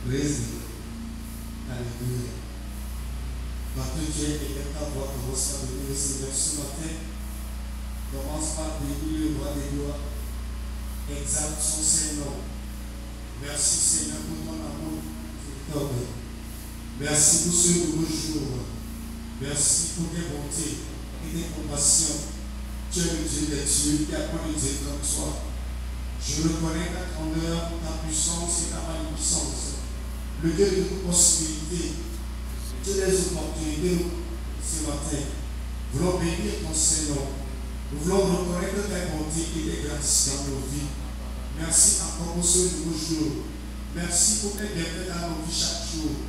Praise God. Alléluia. Maintenant, Dieu est quelqu'un ta voix commence à bénir le Seigneur ce matin. Commence par bénir le roi des gloires. Exalte son Saint-Nom. Merci Seigneur pour ton amour. Merci pour ce nouveau jour. Merci pour tes bontés et tes compassions. Tu es le Dieu des dieux, qui a pas de Dieu comme toi. Je reconnais ta grandeur, ta puissance et ta magnificence. Le Dieu de toute possibilité, Dieu des opportunités ce matin. Nous voulons bénir ton Saint-Nom. Nous voulons reconnaître tes bontés et tes grâces dans nos vies. Merci encore pour ce nouveau jour. Merci pour tes bienfaits dans nos vies chaque jour.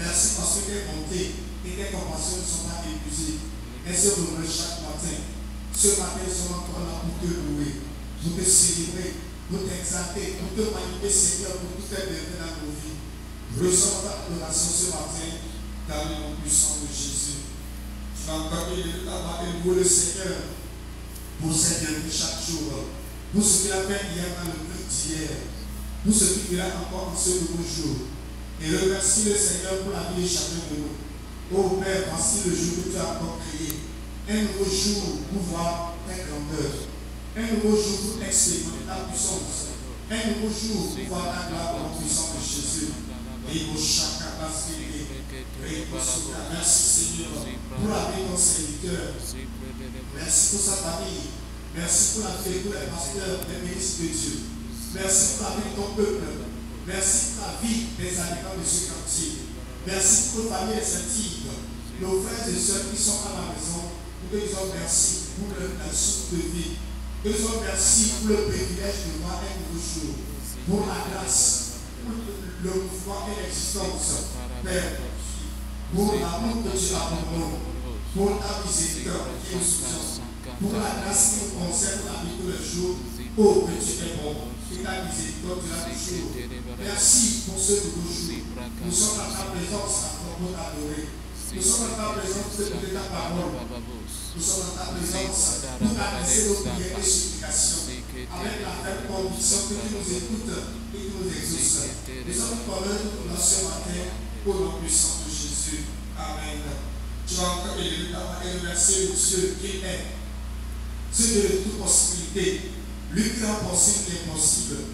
Merci parce que tes bontés et tes compassions ne sont pas épuisées. Elles se renouvellent chaque matin. Ce matin, nous sommes encore là pour te louer, pour te célébrer, pour t'exalter, pour te magnifier, Seigneur, pour tout tes bienfaits dans nos vies. Reçois ta adoration ce matin dans le nom puissant de Jésus. Tu vas encore bénir ta voix et louer le Seigneur pour ses bienfaits chaque jour, pour ce qu'il a fait hier dans le culte d'hier, pour ce qu'il fera encore en ce nouveau jour. Et remercie le Seigneur pour la vie de chacun de nous. Ô Père, voici le jour que tu as encore créé. Un nouveau jour pour voir ta grandeur. Un nouveau jour pour expérimenter ta puissance. Un nouveau jour pour voir ta gloire en puissance de Jésus. Et au chacun parce qu'il est. Merci Seigneur pour la vie de ton serviteur. Merci pour sa famille. Merci pour la vie de tous les pasteurs, les ministres de Dieu. Merci pour la vie de ton peuple. Merci pour la vie des habitants de ce quartier. Merci pour nos familles receptives, nos frères et sœurs qui sont à la maison. Nous te disons merci pour la soupe de vie. Nous te disons merci pour le privilège de voir un nouveau jour. Pour la grâce, pour le mouvement et l'existence. Père, pour l'amour que tu as pour nous, pour ta miséricorde qui est suffisante, pour la grâce qui nous concerne la vie tous les jours. Oh, que tu es bon, et ta miséricorde durant toujours. Merci pour ce nouveau jour. Nous sommes dans ta présence pour t'adorer. Nous sommes dans ta présence pour écouter ta parole. Nous sommes dans ta présence pour t'adresser nos prières et supplications. Avec la ferme conviction que tu nous écoutes et que tu nous exauces. Nous sommes parlés de la ce matin au nom puissant de Jésus. Amen. Tu vas encore élever ta voix et remercier le Dieu qui est. Dieu de toute possibilité. Lui qui rend possible l'impossible.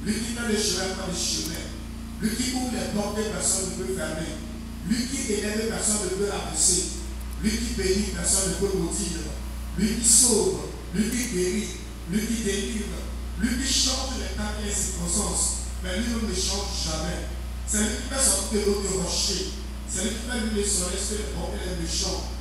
Lui qui fait le chemin par le chemin. Lui qui ouvre les portes que personne ne peut fermer. Lui qui élève, personne ne peut abaisser. Lui qui bénit, personne ne peut maudire. Lui qui sauve, lui qui guérit, lui qui délivre, lui qui change les temps et les circonstances. Mais lui ne change jamais. C'est lui qui fait sortir de l'eau de rocher. C'est lui qui fait lutter sur l'esprit des bons et les méchants.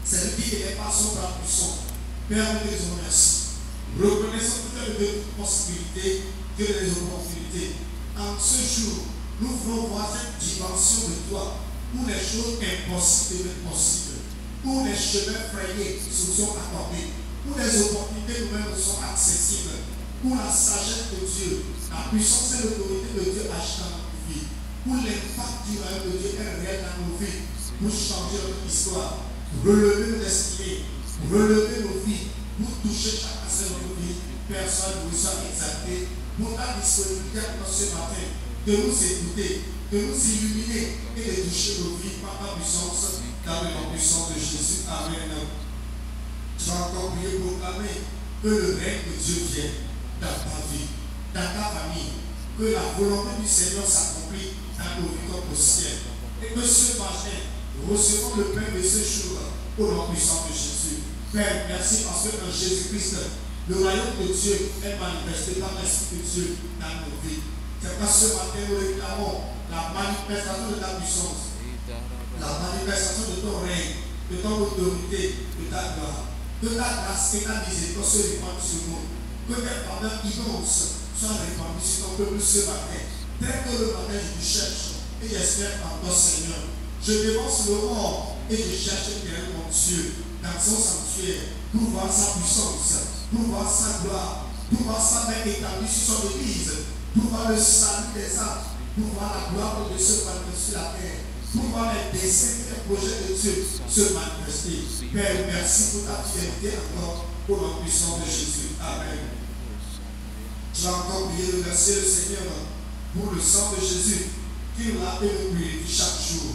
C'est lui qui élève par son bras puissant. Père, nous te disons merci. Reconnaissons toutes les possibilités que les opportunités. En ce jour, nous voulons voir cette dimension de toi où les choses impossibles deviennent possibles, où les chemins frayés se sont accordés, où les opportunités nouvelles sont accessibles, où la sagesse de Dieu, la puissance et l'autorité de Dieu agissent dans notre vie, où l'impact du royaume de Dieu est réel dans nos vies, pour changer notre histoire. relever nos destinées, relever nos vies, pour toucher chaque aspect de nos vies. Père, sois loué, sois exalté pour ta disponibilité à ce matin, de nous écouter, de nous illuminer et de toucher nos vies par ta puissance, dans le nom puissant de Jésus. Amen. Tu vas encore prier pour proclamer que le règne de Dieu vienne dans ta vie, dans ta famille, que la volonté du Seigneur s'accomplit dans nos vies comme au ciel. Et que ce matin, recevons le pain de ce jour au nom puissant de Jésus. Père, merci parce que dans Jésus-Christ, le royaume de Dieu est manifesté par l'Esprit de Dieu dans nos vies. C'est parce que ce matin, nous réclamons la manifestation de ta puissance, la manifestation de ton règne, de ton autorité, de ta gloire, de ta grâce et ta miséricorde se répandent sur nous. Que tes faveurs immenses soient répandues sur ton peuple ce matin. Tel que le matin je te cherche et j'espère en toi, Seigneur. Je dévance l'aurore et je cherche l'éternel mon Dieu dans son sanctuaire pour voir sa puissance, pour voir sa gloire, pour voir sa main établie sur son église, pour voir le salut des âmes, pour voir la gloire de Dieu se manifester sur la terre, pour voir les desseins et les projets de Dieu se manifester. Père, merci pour ta fidélité encore au nom puissant de Jésus. Amen. Tu vas encore prier, remercier le Seigneur pour le sang de Jésus qui nous l'a purifié chaque jour.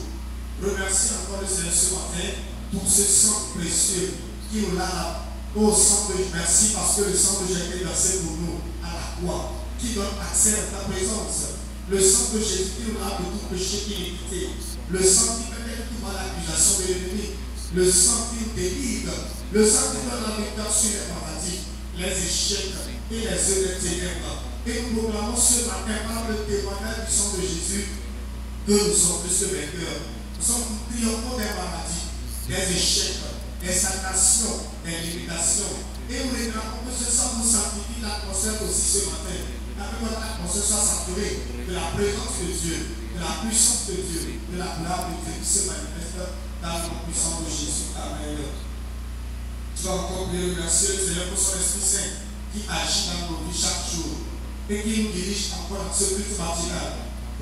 Remercie encore le Seigneur ce matin pour ce sang précieux qui nous l'a. Oh sang de merci parce que le sang de Jésus est versé pour nous à la croix, qui donne accès à ta présence. Le sang de Jésus qui nous l'a de tout péché iniquité. Le sang qui permet tout mal l'accusation de l'ennemi. Le sang qui nous délivre. Le sang qui donne la victoire sur les maladies, les échecs et les œuvres des ténèbres. Et nous proclamons ce matin par le témoignage du sang de Jésus que nous sommes plus que vainqueurs. Nous sommes triomphants des maladies, des échecs, des stagnations, des limitations. Et nous réclamons que ce sang nous sanctifie l'atmosphère aussi ce matin. Avec notre atmosphère soit saturée de la présence de Dieu, de la puissance de Dieu, de la gloire de Dieu qui se manifeste dans le nom puissant de Jésus. Amen. Tu vas encore prier, remercier le Seigneur pour son Esprit Saint qui agit dans nos vies chaque jour et qui nous dirige encore dans ce culte matinal.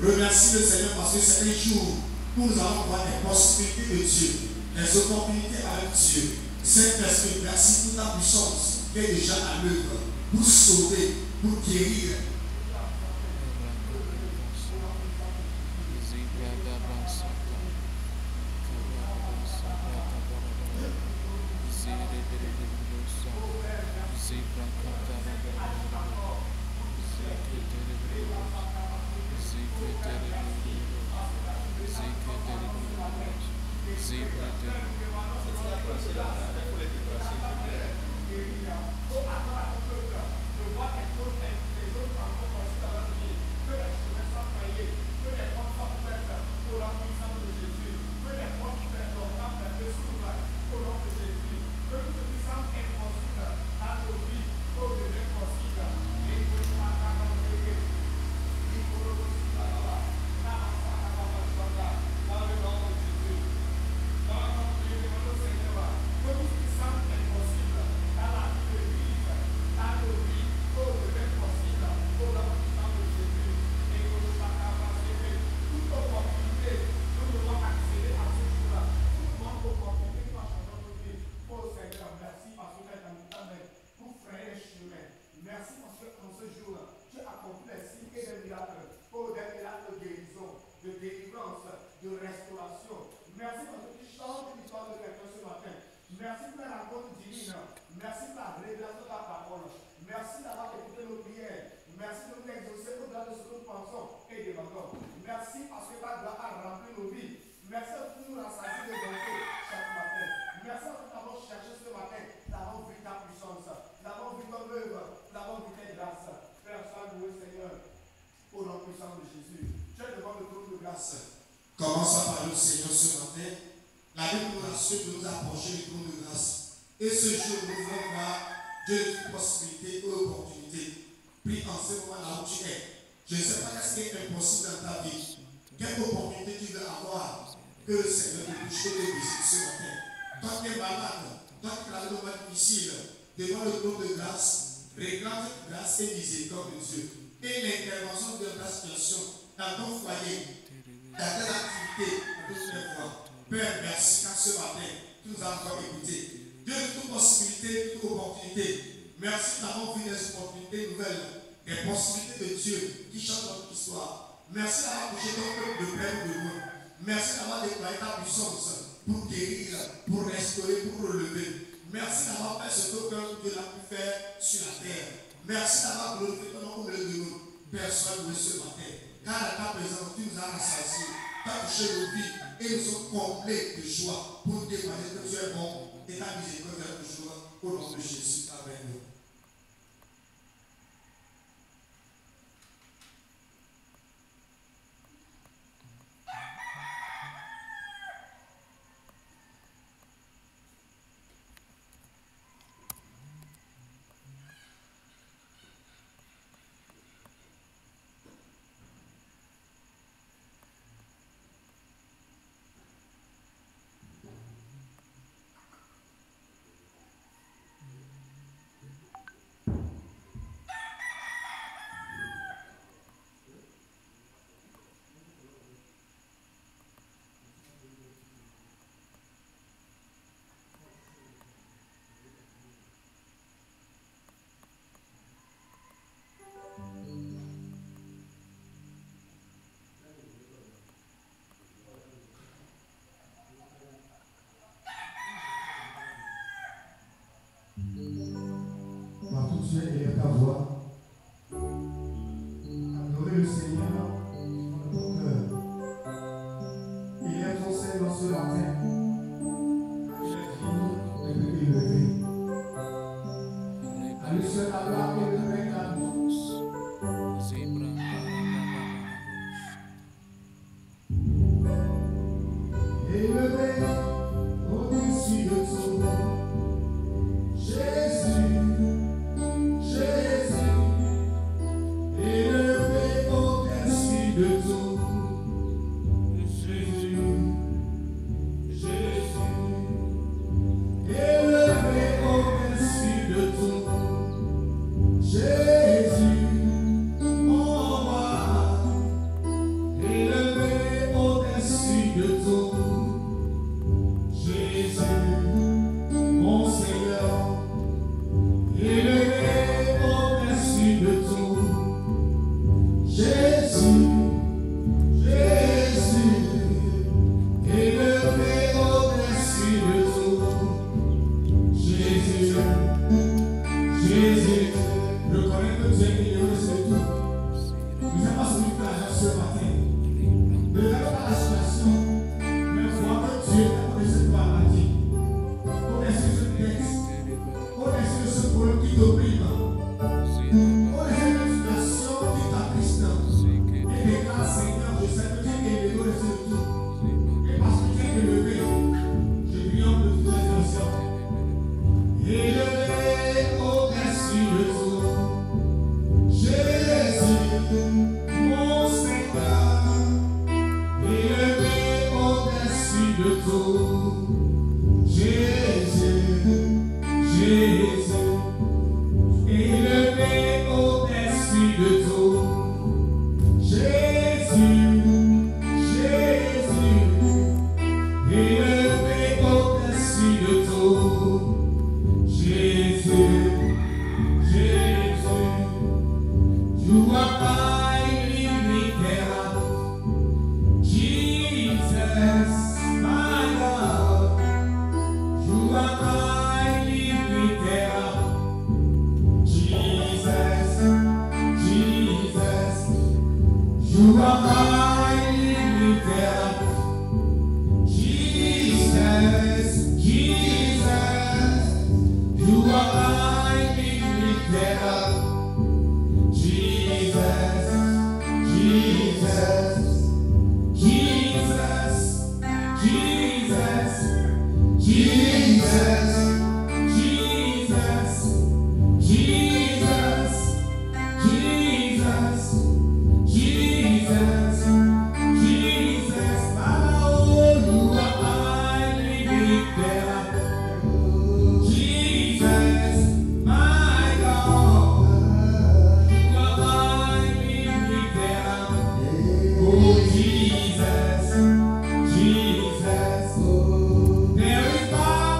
Remercie le Seigneur parce que c'est un jour où nous allons voir les possibilités de Dieu, les opportunités avec Dieu. Saint-Esprit, merci pour ta puissance qui est déjà à l'œuvre pour sauver, pour guérir. Commence à parler au Seigneur ce matin. La Bible nous assure de nous approcher du trône de grâce. Et ce jour, nous voulons voir Dieu de possibilités et opportunités. Prie en ce moment là où tu es. Je ne sais pas ce qui est impossible dans ta vie. Quelle opportunité tu veux avoir que le Seigneur te touche et te visite ce matin. Toi qui es malade, toi qui as le moment difficile, devant le trône de grâce, réclame grâce et miséricorde de Dieu. Et l'intervention de ta situation dans ton foyer, dans telle activité, de toutes les fois. Père, merci car ce matin, tu nous a encore écoutés. Dieu de toute possibilité, toute opportunité. Merci d'avoir vu des opportunités nouvelles, des possibilités de Dieu qui changent notre histoire. Merci d'avoir touché ton peuple de près ou de loin. Merci d'avoir déployé ta puissance pour guérir, pour restaurer, pour relever. Merci d'avoir fait ce que Dieu l'a pu faire sur la terre. Merci d'avoir glorifié ton nom au milieu de nous. Personne ne ce matin. Car à ta présence, tu nous as rassasiés. Tu as touché nos vies et nous sommes complets de joie pour témoigner que tu es bon et ta miséricorde est toujours au nom de Jésus. Amen. Tu es élève ta voix. Adorez le Seigneur du fond de ton cœur. Élève ton Seigneur ce matin. Il est digne d'être élevé. À lui seul la gloire et le règne à nous. Élevé au-dessus de tout. Jésus. Élevé au-dessus de tout. Jésus, élevé au-dessus de tout. Jésus, mon roi, élevé au-dessus de tout. Jésus, mon Seigneur, élevé au-dessus de tout. Jésus, élevé au-dessus de tout. Jésus, reconnais que tu es élevé au-dessus de tout. Nous n'avons pas celui qui l'a ce matin. Ne regardons pas la situation, mais vois que Dieu est au-dessus de toi, maladie, au-dessus de ce texte, au-dessus de ce problème qui t'opprime. Seigneur, je sais que tu es élevé au-dessus de tout. Et parce que tu es élevé, je triomphe de toutes les nations. Élevé au-dessus de tout. Jésus, mon Seigneur, élevé au-dessus de tout. Jésus, élevé au-dessus de tout. Élevé au-dessus de tout. Jésus, you are my living God. Jesus, my God. You are my living God. Jesus, you are my living God. You are my living God. Jesus, there is power.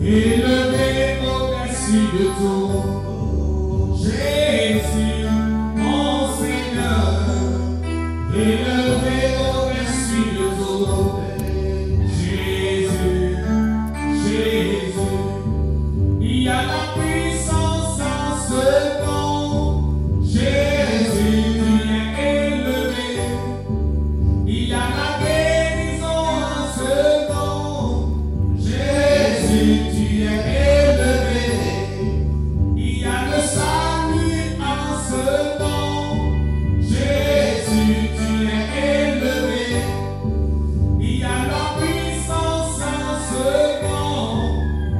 élevé au-dessus de tout. Jésus, mon Seigneur, élevé au-dessus de tout. Jésus, Jésus, il y a la puissance en ce nom. Jésus, tu es élevé. Il y a la guérison en ce nom. Jésus, tu es élevé. Il y a le salut en ce nom. Jésus, tu es élevé. Il y a la puissance en ce nom.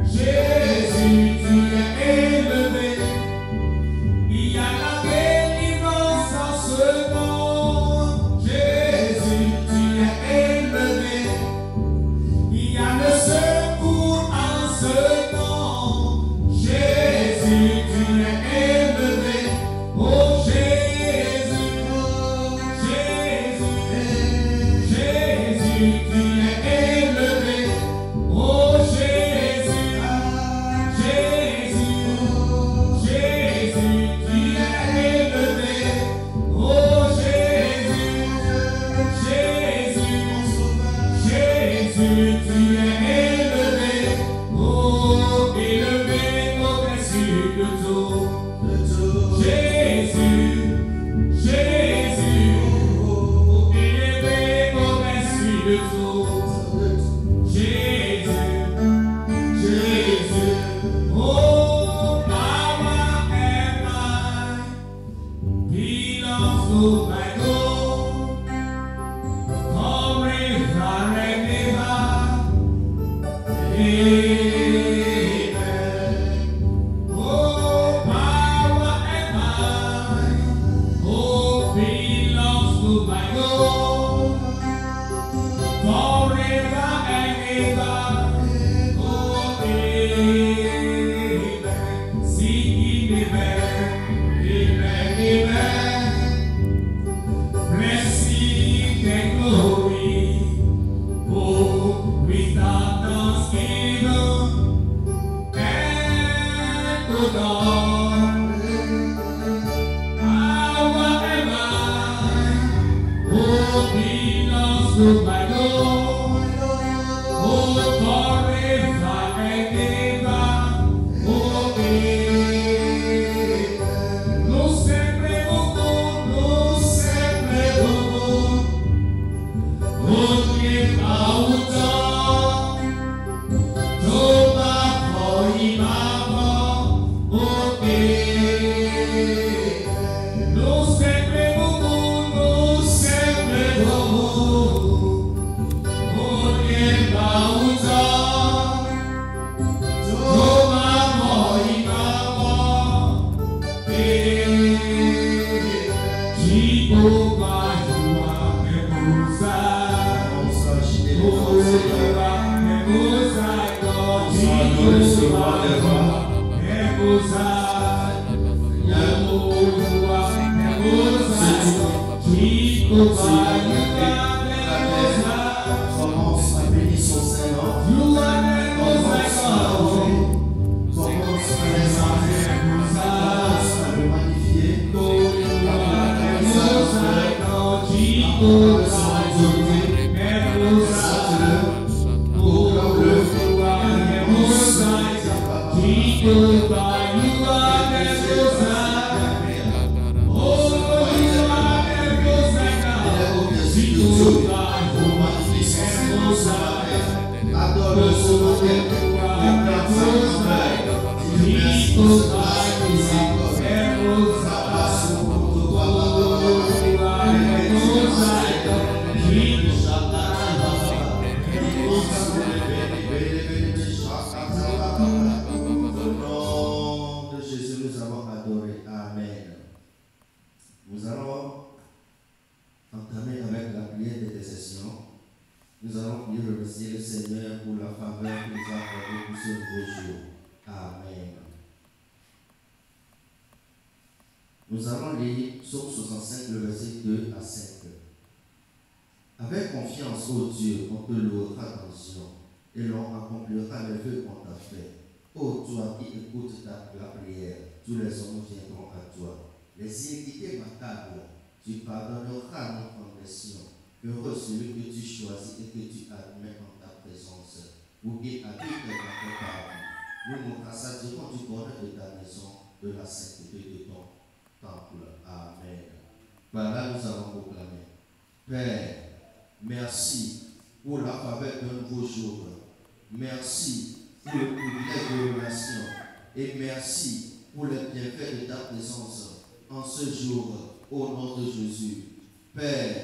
Jésus, tu es élevé. Il y a la délivrance en ce nom. Jésus, tu es élevé. Il y a le secours en ce nom. Jésus, tu es élevé. Oh Jésus, Jésus, Jésus, tu es élevé. Oh Jésus, Jésus, Jésus, tu es élevé. Oh Jésus, Jésus, Jésus, tu es élevé. Oh, élevé au-dessus de tout. Jésus, Jésus, oh, élevé au-dessus de tout. Jésus, Jésus, oh, power and might belongs to my God. Forever and ever. Amen. Oh, power and might, oh, belongs to my God. Forever and ever. Oh, amen. Sing amen, amen, amen. Blessing and glory, oh, without thanksgiving and good on. Power and might, oh, belongs to my Lord. Oh, forever and ever. Oh, amen. No sempre vogo, no sempre vogo. Ogni pauta, toma poi mamo. Oh, no sempre vogo, no sempre vogo. Ogni pauta, toma poi mamo. Tipo guajua memusa, guajua memusa, guajua memusa, guajua memusa, tipo guajua memusa. Commence à bénir son Seigneur. You are memusa, Commence à l'exalter. Commence à le magnifier. Adore son nom. Nous allons entamer avec la prière d'intercession. Nous allons prier remercier le Seigneur pour la faveur qu'il nous a accordée pour ce nouveau jour. Amen. Nous allons lire Psaume 65, le verset 2 à 5. Avec confiance, ô Dieu, on te louera dans Sion, et l'on accomplira les vœux qu'on t'a fait. écoute la prière. Tous les hommes viendront à toi. Les iniquités m'attaquent. Tu pardonneras nos transgressions. Heureux celui que tu choisis et que tu admets en ta présence. Pour qu'il habite dans ton paradis. Nous nous rassadirons du bonheur de ta maison, de la sainteté de ton temple. Amen. Par là, nous allons proclamer. Père, merci pour la faveur d'un nouveau jour. Merci pour le privilège de relation. Et merci pour les bienfaits de ta présence en ce jour, au nom de Jésus. Père,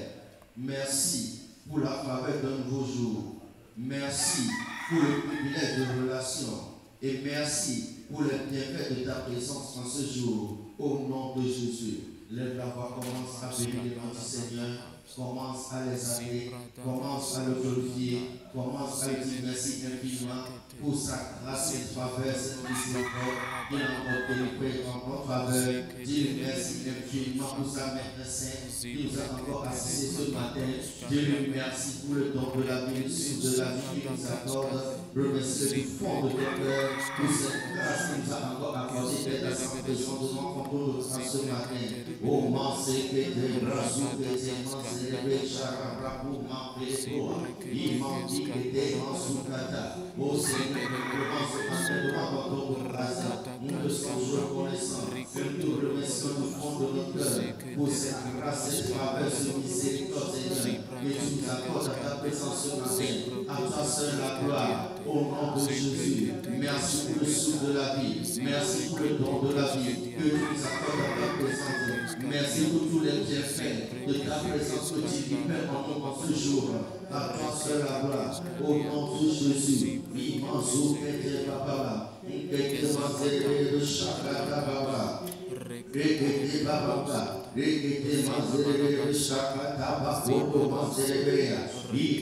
merci pour la faveur d'un nouveau jour. Merci pour le privilège de relation. Et merci pour les bienfaits de ta présence en ce jour, au nom de Jésus. Lève la voix, commence à bénir le nom du Seigneur, commence à les appeler, commence à le glorifier, commence à lui dire merci infiniment pour sa grâce et faveur, cette miséricorde qu'il a encore délivré en notre faveur. Dis-lui merci infiniment pour sa maîtresse qui nous a encore assisté ce matin. Dis-lui merci pour le don de la vie, de la vie qu'il nous accorde. Remercie du fond de ton cœur pour cette grâce qu'il nous a encore accordée d'être à sa présence devant ton trône de grâce ce matin. Oh, mansé que te brassou que te mansé le charabra pour m'appeler toi. Il m'en dit que te mansou kata. Oh Seigneur, nous commençons devant ton trône de grâce. Nous te sommes reconnaissants. Nous te remercions du fond de notre cœur pour cette grâce, cette faveur, cette miséricorde, Seigneur. Et tu nous accordes à ta présence ce matin. À toi seul la gloire. Au nom de Jésus. Merci pour le souffle de la vie. Merci pour le don de la vie que tu nous accordes à ta présence. Merci pour tous les bienfaits de ta présence que tu libères en nous en ce jour. À toi seul la gloire. Au nom de Jésus. Immense que papa. Que te de chakra baba. Rekete baba. Rekete mazere de chakra baba. Oto mazere.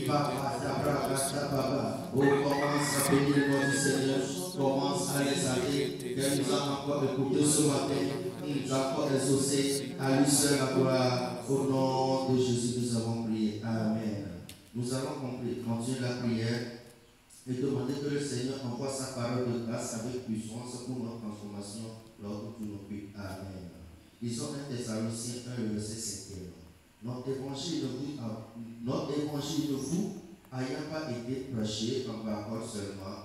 Papa tabra baba. On commence à bénir le nom du Seigneur. Commence à les appeler. Que nous avons encore écouté ce matin. Nous avons encore exaucé à lui seul la gloire. Au nom de Jésus, nous avons prié. Amen. Nous allons continuer la prière et demander que le Seigneur envoie sa parole de grâce avec puissance pour notre transformation lors de tous nos buts. Amen. Lisons 1 Thessaloniciens 1, verset 5. Notre évangile de vous ayant pas été prêché en parole seulement,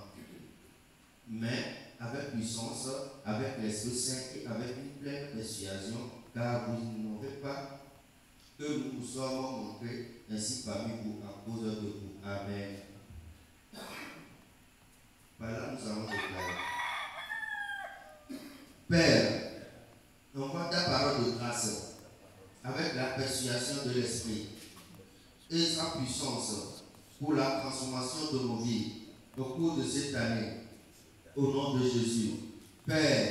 mais avec puissance, avec l'Esprit Saint et avec une pleine persuasion, car vous n'ignorez pas que nous nous sommes montrés ainsi parmi vous à cause de vous. Amen. Par là, nous allons déclarer. Père, envoie ta parole de grâce avec la persuasion de l'Esprit et sa puissance pour la transformation de nos vies au cours de cette année. Au nom de Jésus. Père,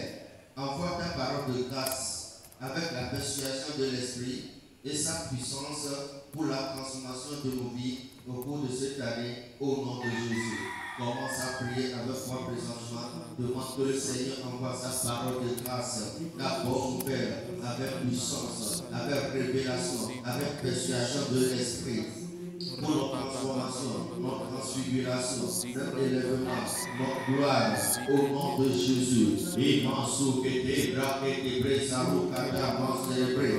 envoie ta parole de grâce avec la persuasion de l'Esprit et sa puissance pour la transformation de nos vies au cours de cette année. Au nom de Jésus. Commence à prier avec moi présentement. Demande que le Seigneur envoie sa parole de grâce. D'abord, mon Père, avec puissance, avec révélation, avec persuasion de l'Esprit. Pour notre transformation, notre transfiguration, notre élèvement, notre gloire, au nom de Jésus. Immense que te braque te bresa kata célébré.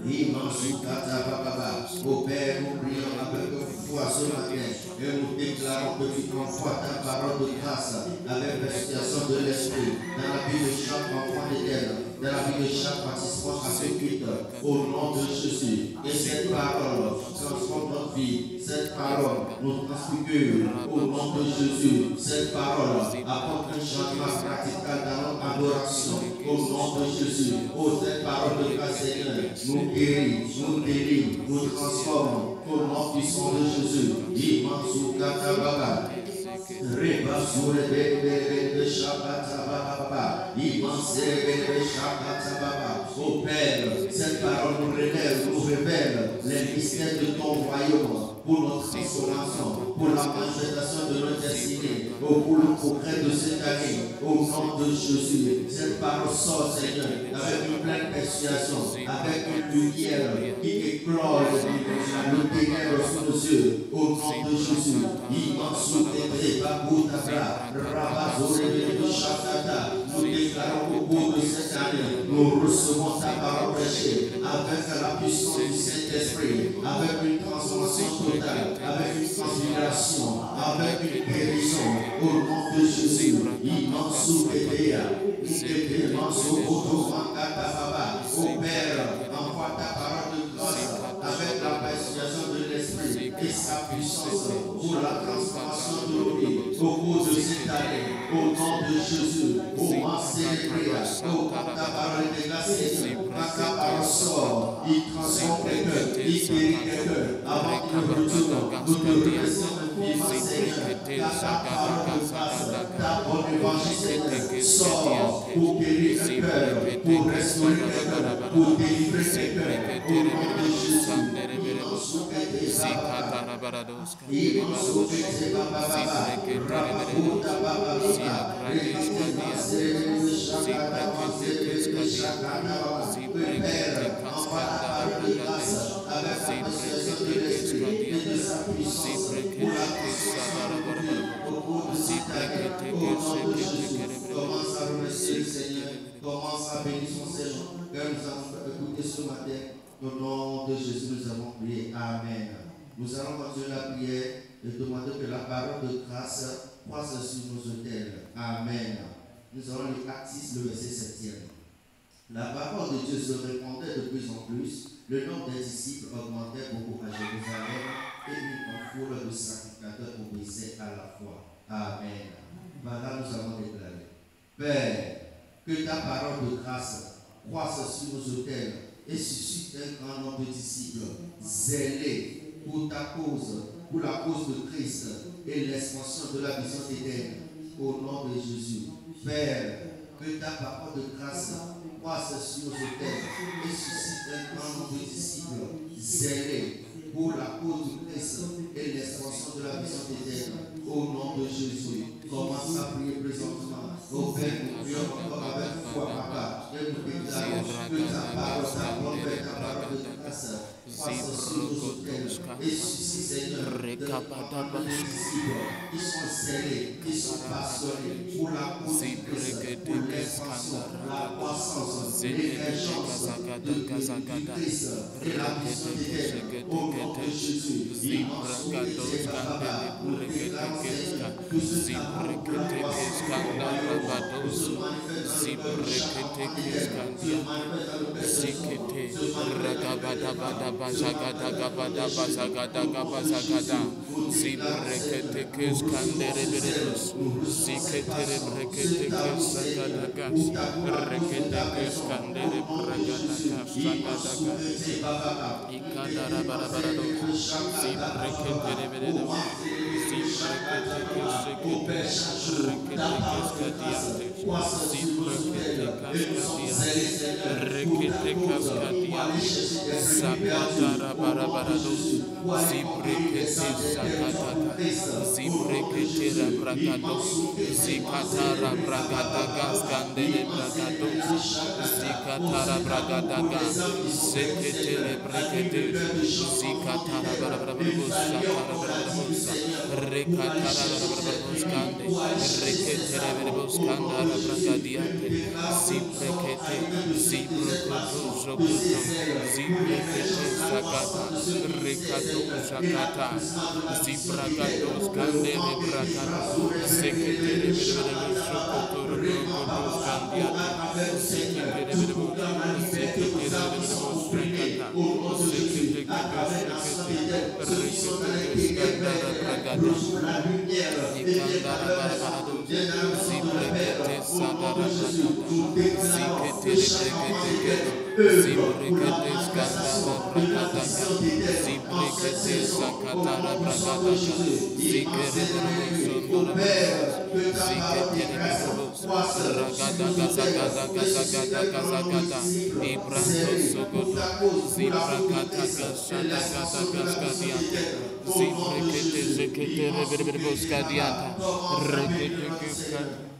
Immense kata baba. Au Père, nous prions avec foi ce matin et nous déclarons que tu envoies ta parole de grâce avec l'expression de l'Esprit dans la vie de chaque enfant d'éternel, dans la vie de chaque participant à ce culte, au nom de Jésus. Et cette parole transforme notre vie. Cette parole nous transfigure au nom de Jésus. Cette parole apporte un changement radical dans notre adoration au nom de Jésus. Oh, cette parole de grâce, Seigneur, nous guérit, nous délivre, nous transforme au nom puissant de Jésus. Immense katababa. Reba sur de Shabbatababa. Immense de Shabbatababa. Ô Père, cette parole nous révèle les mystères de ton royaume pour notre transformation, pour la manifestation de notre destinée, pour le progrès de cette année. Au au nom de Jésus. Cette parole sort, Seigneur, avec une pleine persuasion, avec une lumière qui éclore le ténèbres sous nos yeux. Au nom de Jésus, nous déclarons au bout de cette année, nous recevons ta parole prêchée avec la puissance du Saint-Esprit, avec une transformation totale, avec une transfiguration, avec une guérison. Au nom de Jésus, au Père, envoie ta parole de grâce avec la persuasion de l'Esprit et sa puissance pour la transformation de nos vies au cours de cette année. Au nom de Jésus, au moment célébré, quand ta parole est glacée, quand ta parole sort, il transforme les cœurs, il guérit les cœurs. Avant que nous retournons, nous te remercions de vivre, Seigneur, car ta parole de grâce, ta bonne évangile, sort pour guérir le cœur, pour restaurer le cœur, pour délivrer le cœur. Au nom de Jésus, commence à remercier le Seigneur, commence à bénir son Seigneur. Car nous avons écouté ce matin, au nom de Jésus, nous avons prié. Amen. Nous allons continuer la prière et demander que la parole de grâce croisse sur nos autels. Amen. Nous allons lire Actes 6, le verset 7e. La parole de Dieu se répandait de plus en plus, le nombre des disciples augmentait beaucoup à Jérusalem et une foule de sacrificateurs obéissaient à la foi. Amen. Voilà, nous allons déclarer. Père, que ta parole de grâce croisse sur nos autels et suscite un grand nombre de disciples zélés pour ta cause, pour la cause de Christ et l'expansion de la vision éternelle. Au nom de Jésus. Père, que ta parole de grâce croisse sur nos autels et suscite un grand nombre de disciples zélés pour la cause de Christ et l'expansion de la vision éternelle. Au nom de Jésus. Commence à prier présentement. Au Père, nous prions encore avec foi, Papa. Et nous déclarons que ta parole, ta bonne ta parole de grâce passe sur nos autels. Et suscite, Seigneur, de disciples qui sont zélés, qui sont passionnés pour la cause de Christ, pour l'expansion, la croissance, l'émergence du Christ et la vision éternelle. Au nom de Jésus.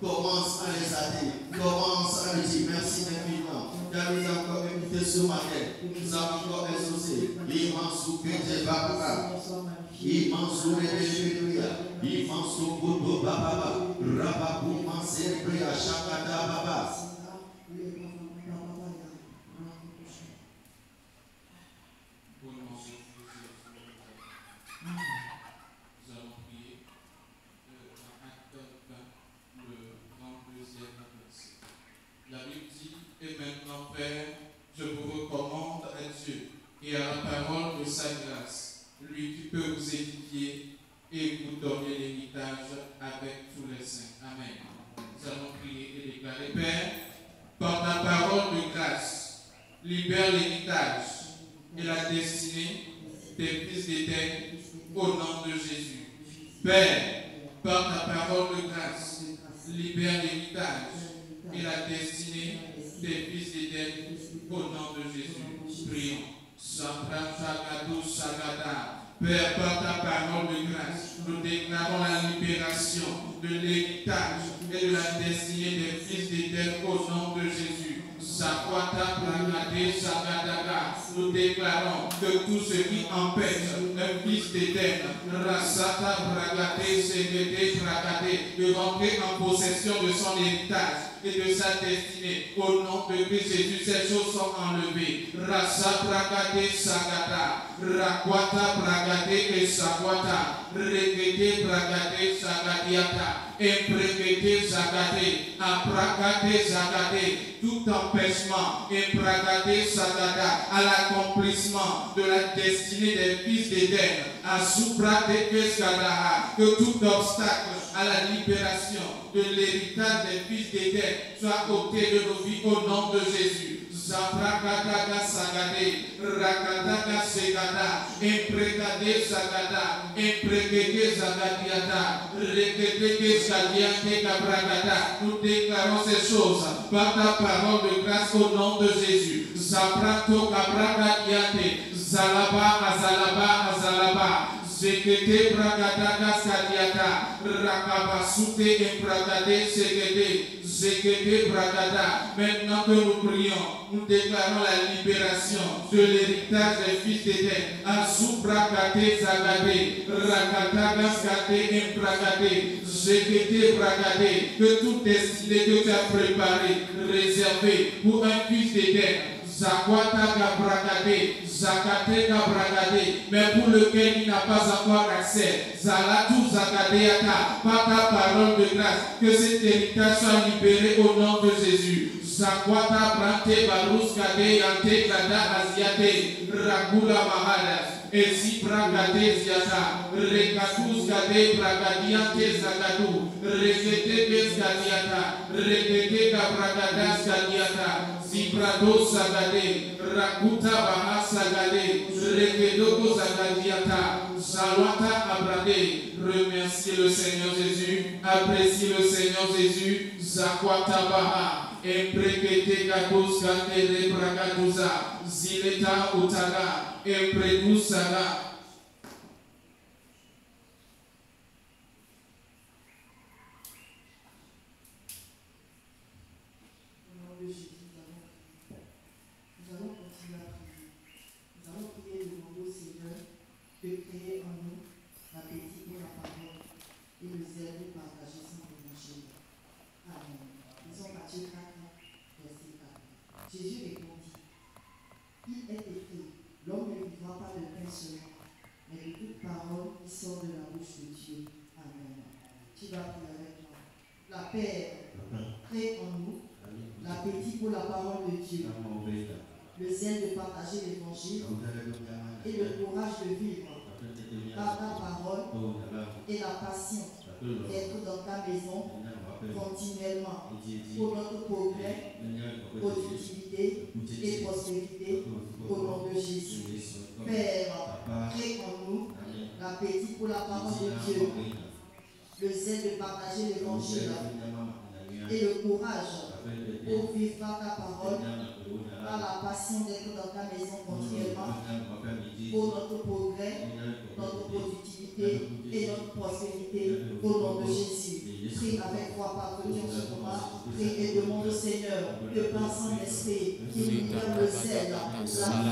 Commence à les aider. Commence à lui dire merci infiniment. Car nous avons encore écouté ce matin. Nous avons encore exaucé. Immense ou que Dieu va papa. Immense ou rebelle. Immense ou bodo baba. Rababou manse pria chakada baba. La Bible dit, et maintenant, Père, je vous recommande à Dieu et à la parole de sa grâce, lui qui peut vous édifier et vous donner l'héritage avec tous les saints. Amen. Nous allons prier et déclarer, Père, par ta parole de grâce, libère l'héritage et la destinée des fils d'Éden au nom de Jésus. Père, par ta parole de grâce, libère l'héritage et la destinée des fils d'Éden au nom de Jésus. Prions. Père, par ta parole de grâce, nous déclarons la libération de l'héritage et de la destinée des fils d'Éden au nom de Jésus. Sakwata Pragade Sagadaga, nous déclarons que tout ce qui empêche un fils d'Éden, Rasata Pragade Segede Pragade, de rentrer en possession de son héritage et de sa destinée, au nom de Christ Jésus, ces choses sont enlevées. Rasa Pragade Sagada, Rakwata Pragade et Sakwata, Regede Pragade Sagadiata, Impregede Zagade, Apragade Zagade, tout empêchement, Impragade Sagada, à l'accomplissement de la destinée des fils d'Éden, à Suprate Kesgadaha, que tout obstacle à la libération de l'héritage des fils d'Éden soit ôté de nos vies au nom de Jésus. Zaprakadaga Sagade, Rakadaga Segada, Impregade Sagada, Impregade Zagadiata, Regede Zagadiate Cabragada. Nous déclarons ces choses par ta parole de grâce au nom de Jésus. Zaprato Cabragadiate, Zalaba Azalaba Azalaba. Zekete Bragadaga Skadiata, Rakabasute et Bragade Segede, Zekete Bragada. Maintenant que nous prions, nous déclarons la libération de l'héritage des fils d'Éden. Asu Bragade Zagade, Rakadaga Skade et Bragade, Zekete Bragade. Que toute destinée que tu as préparée, réservée pour un fils d'Éden, Zakwata Gabragade, Zakate Gabragade, mais pour lequel il n'a pas encore accès, Zalatu Zagadeata, par ta parole de grâce, que cet héritage soit libéré au nom de Jésus. Zakwata Brante Barus Gade Yante Gada Aziate, Ragula Mahadas. Esi Bragade Ziata, Rekatus Gade Bragadiante Zagadou, Rekete Gadiata, Rekete Gabragada Gadiata, Zibrado Sagade, Rakuta Baha Sagade, Rekedogo Zagadiata, Salwata Abrade. Remerciez le Seigneur Jésus, appréciez le Seigneur Jésus, Zakwata Baha. Emprekete gados gandere bragaduza, zileta utaga, empredusaga. Au nom de Jésus, nous allons continuer à prier. Nous allons prier et demander au Seigneur de créer en nous l'appétit pour la parole et le zèle de partager son évangile. Amen. Lisons Matthieu 4. Jésus répondit, il est écrit, l'homme ne vivra pas de pain seulement, mais de toute parole qui sort de la bouche de Dieu. Amen. Tu vas prier avec moi. La paix crée en nous l'appétit pour la parole de Dieu, le zèle de partager l'évangile et le courage de vivre par ta parole et la passion d'être dans ta maison continuellement pour notre progrès, productivité et prospérité au nom de Jésus. Père, crée en nous l'appétit pour la parole de Dieu, le zèle de partager l'évangile et le courage pour vivre par ta parole, par la passion d'être dans ta maison continuellement, pour notre progrès, notre productivité et notre prospérité, au nom de Jésus. Prie avec foi par Dieu en ce moment. Prie et demande au Seigneur que par son esprit, qu'il libère le zèle, la faim,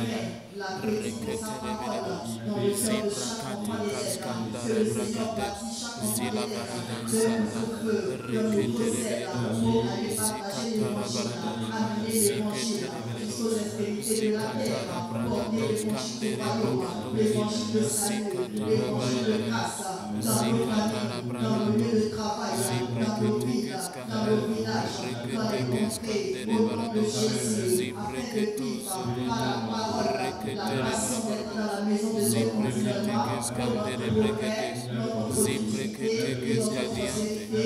l'appétit pour sa parole, dans le cœur de chaque enfant des élèves, que le Seigneur bâtit chaque enfant des élèves, de notre feu, de notre zèle, pour aller partager l'évangile, amener l'évangile jusqu'aux extrémités de la terre, porter l'évangile par l'eau, l'évangile de salut, l'évangile de grâce, dans nos familles, dans le lieu de travail, dans nos villes, dans nos villages, dans les contrées, au nom de Jésus, afin que tous, par la parole, la passion d'être dans la maison de Dieu continuellement, notre progrès, notre productivité et notre prospérité,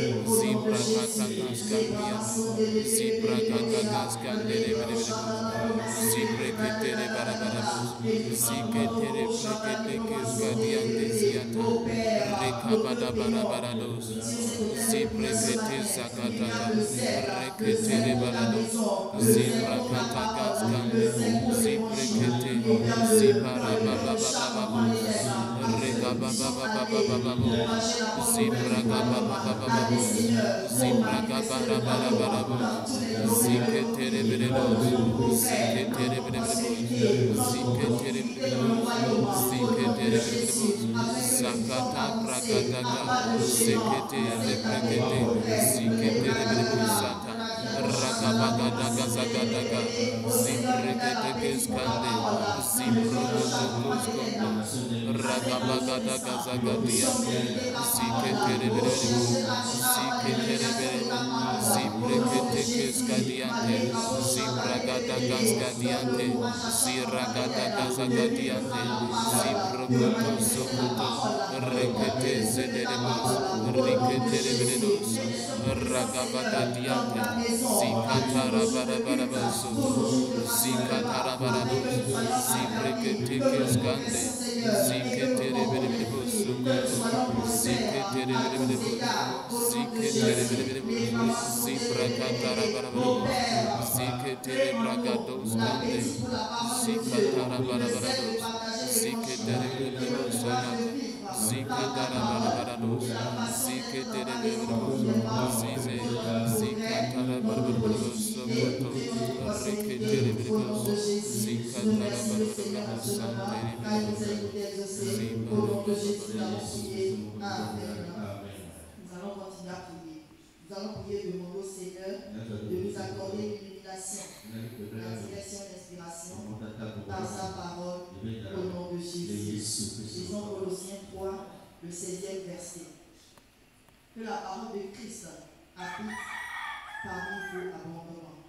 au nom de Jésus, les pensons et les le 16e verset. Que la parole de Christ habite parmi vous abondamment.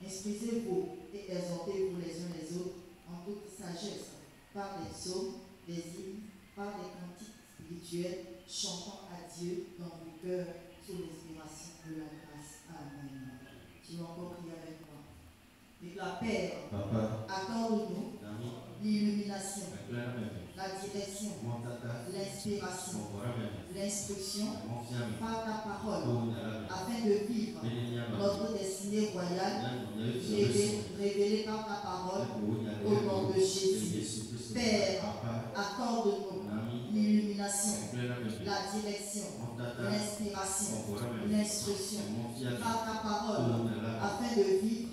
Instruisez-vous et exhortez-vous les uns les autres en toute sagesse, par des psaumes, des hymnes, par des cantiques spirituels, chantant à Dieu dans vos cœurs sous l'inspiration de la grâce. Amen. Tu vas encore prier avec moi. Et la Père, accorde-nous l'illumination, la direction, l'inspiration, l'instruction par ta parole, afin de vivre notre destinée royale, révélée par ta parole, au nom de Jésus. Père, accorde-nous l'illumination, la direction, l'inspiration, l'instruction par ta parole, afin de vivre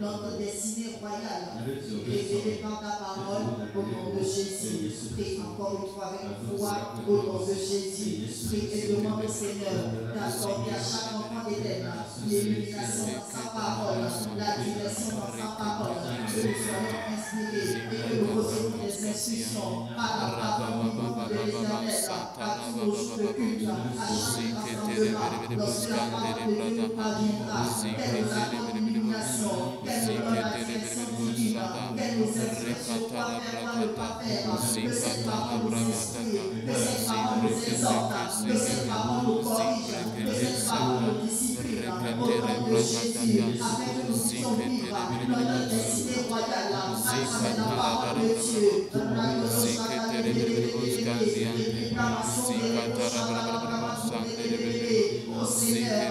notre destinée royale, révélée par ta parole, au nom de Jésus. Prie encore une fois avec foi, au nom de Jésus. Prie et demande au Seigneur d'accorder à chaque enfant d'Éden l'illumination dans sa parole, la direction dans sa parole, que nous soyons inspirés et que nous recevions des instructions par la parole de l'Éternel, par tous nos jours de culte, à chaque instant de l'âme, lorsque la parole de Dieu parviendra, qu'elle nous accorde l'illumination, qu'elle nous donne la direction divine, qu'elle nous instruise sur quoi faire, quoi ne pas faire. Le Seigneur va nous inspirer, le Seigneur va nous exhorter, le Seigneur va nous corriger, le Seigneur va nous discipliner, au nom de Jésus, afin que nous puissions vivre notre destinée royale, à la parole de Dieu, dans la notion de réclamation de l'évangile, au Seigneur,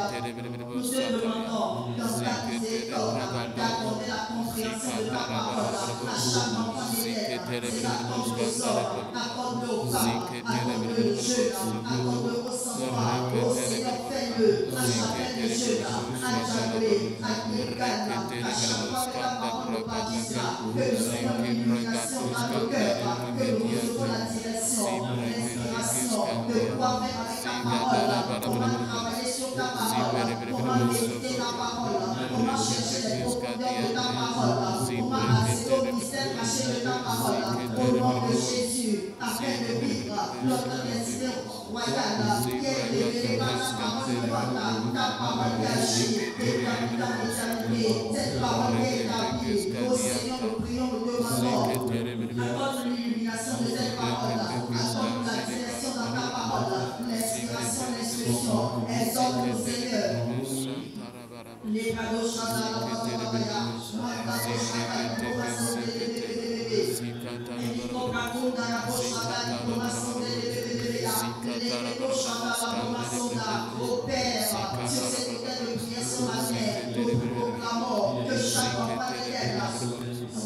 nous te demandons, dans ta miséricorde, d'accorder la compréhension de ta parole à chaque enfant d'élève. Seigneur, accorde-le aux hommes, accorde-le aux femmes, accorde-le aux jeunes, accorde-le aux enfants. Oh Seigneur, fais-le à chacun des jeunes, à Djambré, à Kirkana, à chaque fois que la parole partira, que nous ayons l'illumination dans nos cœurs, que nous recevons la direction, l'inspiration de pouvoir faire avec ta parole, comment travailler sur ta parole, comment méditer ta parole, comment chercher les profondeurs de ta parole, comment accéder au mystère caché de ta parole, au nom de Jésus, afin de vivre notre destinée royale, qui est révélée par ta parole de toi, ta parole qui agit, qui est établie dans l'éternité, cette parole qui est établie. Ô Seigneur, nous prions, nous demandons, accorde l'illumination de cette parole, accorde la direction dans ta parole, l'inspiration, l'instruction, exhorte-nous, Seigneur. Les cadeaux chantent au Père, sur cette terre de prière sur la terre, nous proclamons que chaque enfant de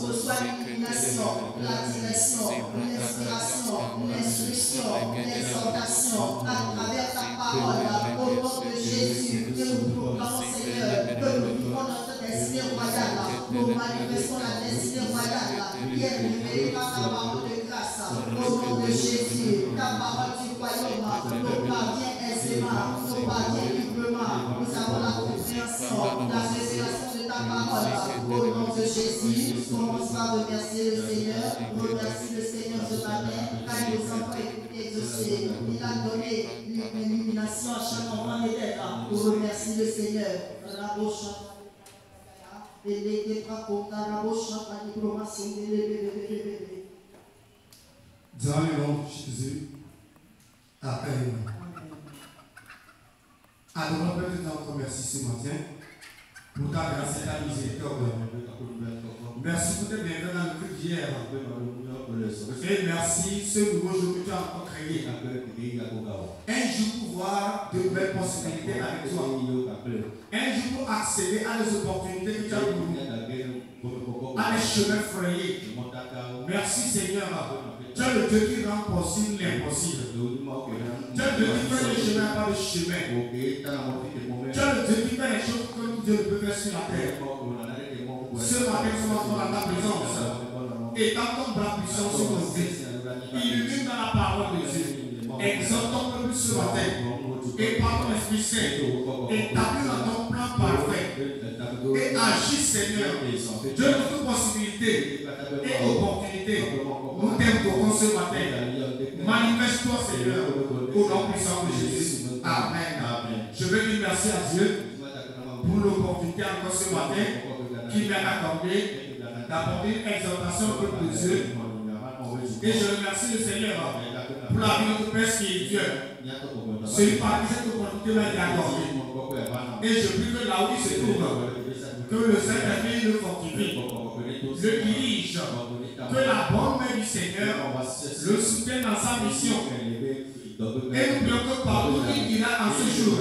reçoit l'illumination, la direction, l'inspiration, l'instruction, l'exhortation à travers ta parole, au nom de Jésus, que nous proclamons, Seigneur, que nous vivons notre destinée royale, nous manifestons la destinée royale, qui est révélée par ta parole de grâce, au nom de Jésus, ta parole du royaume, nous parvient aisément, nous parvient librement, nous avons la compréhension, la révélation de ta parole, au nom de Jésus, commence par remercier le Seigneur, remercie le Seigneur ce matin, car il nous a écouté exaucé, il a donné l'illumination à chaque enfant d'élève, nous remercie le Seigneur. Dans le nom de Jésus, appelle-nous. Alors, Père, nous te remercie ce matin pour ta grâce et ta miséricorde. Merci pour tes bienfaits dans le cœur d'hier. Et merci ce nouveau jour que tu as encore créé. Un jour pour voir de belles possibilités avec toi. Un jour pour accéder à des opportunités que tu as pour nous. À des chemins frayés. Merci Seigneur. Tu es le Dieu qui rend possible l'impossible. Tu es le Dieu qui fait les chemins par le chemin. Tu es le Dieu qui fait les choses que nous Dieu ne peut faire sur la terre. Ce matin, nous sommes dans ta présence. Et dans ton bras puissant sur nos vies. Illumine dans la parole de Dieu. Exhorte ton peuple ce matin. Et par ton Esprit Saint, établis dans ton plan parfait. Et agis, Seigneur. Dieu de toute possibilité et opportunité. Nous t'aimons ce matin. Manifeste-toi, Seigneur, au nom puissant de Jésus. Amen. Je veux dire merci à Dieu pour l'opportunité encore ce matin qui m'a accordé d'apporter une exhortation au peuple de Dieu. Et je remercie le Seigneur pour la vie de notre Père spirituel. Celui par qui cette opportunité m'a été accordée. Et je prie que là où il se trouve, que le Saint-Esprit le fortifie, le dirige, que la bonne main du Seigneur le soutienne dans sa mission. Et nous prions que partout il ira en ce jour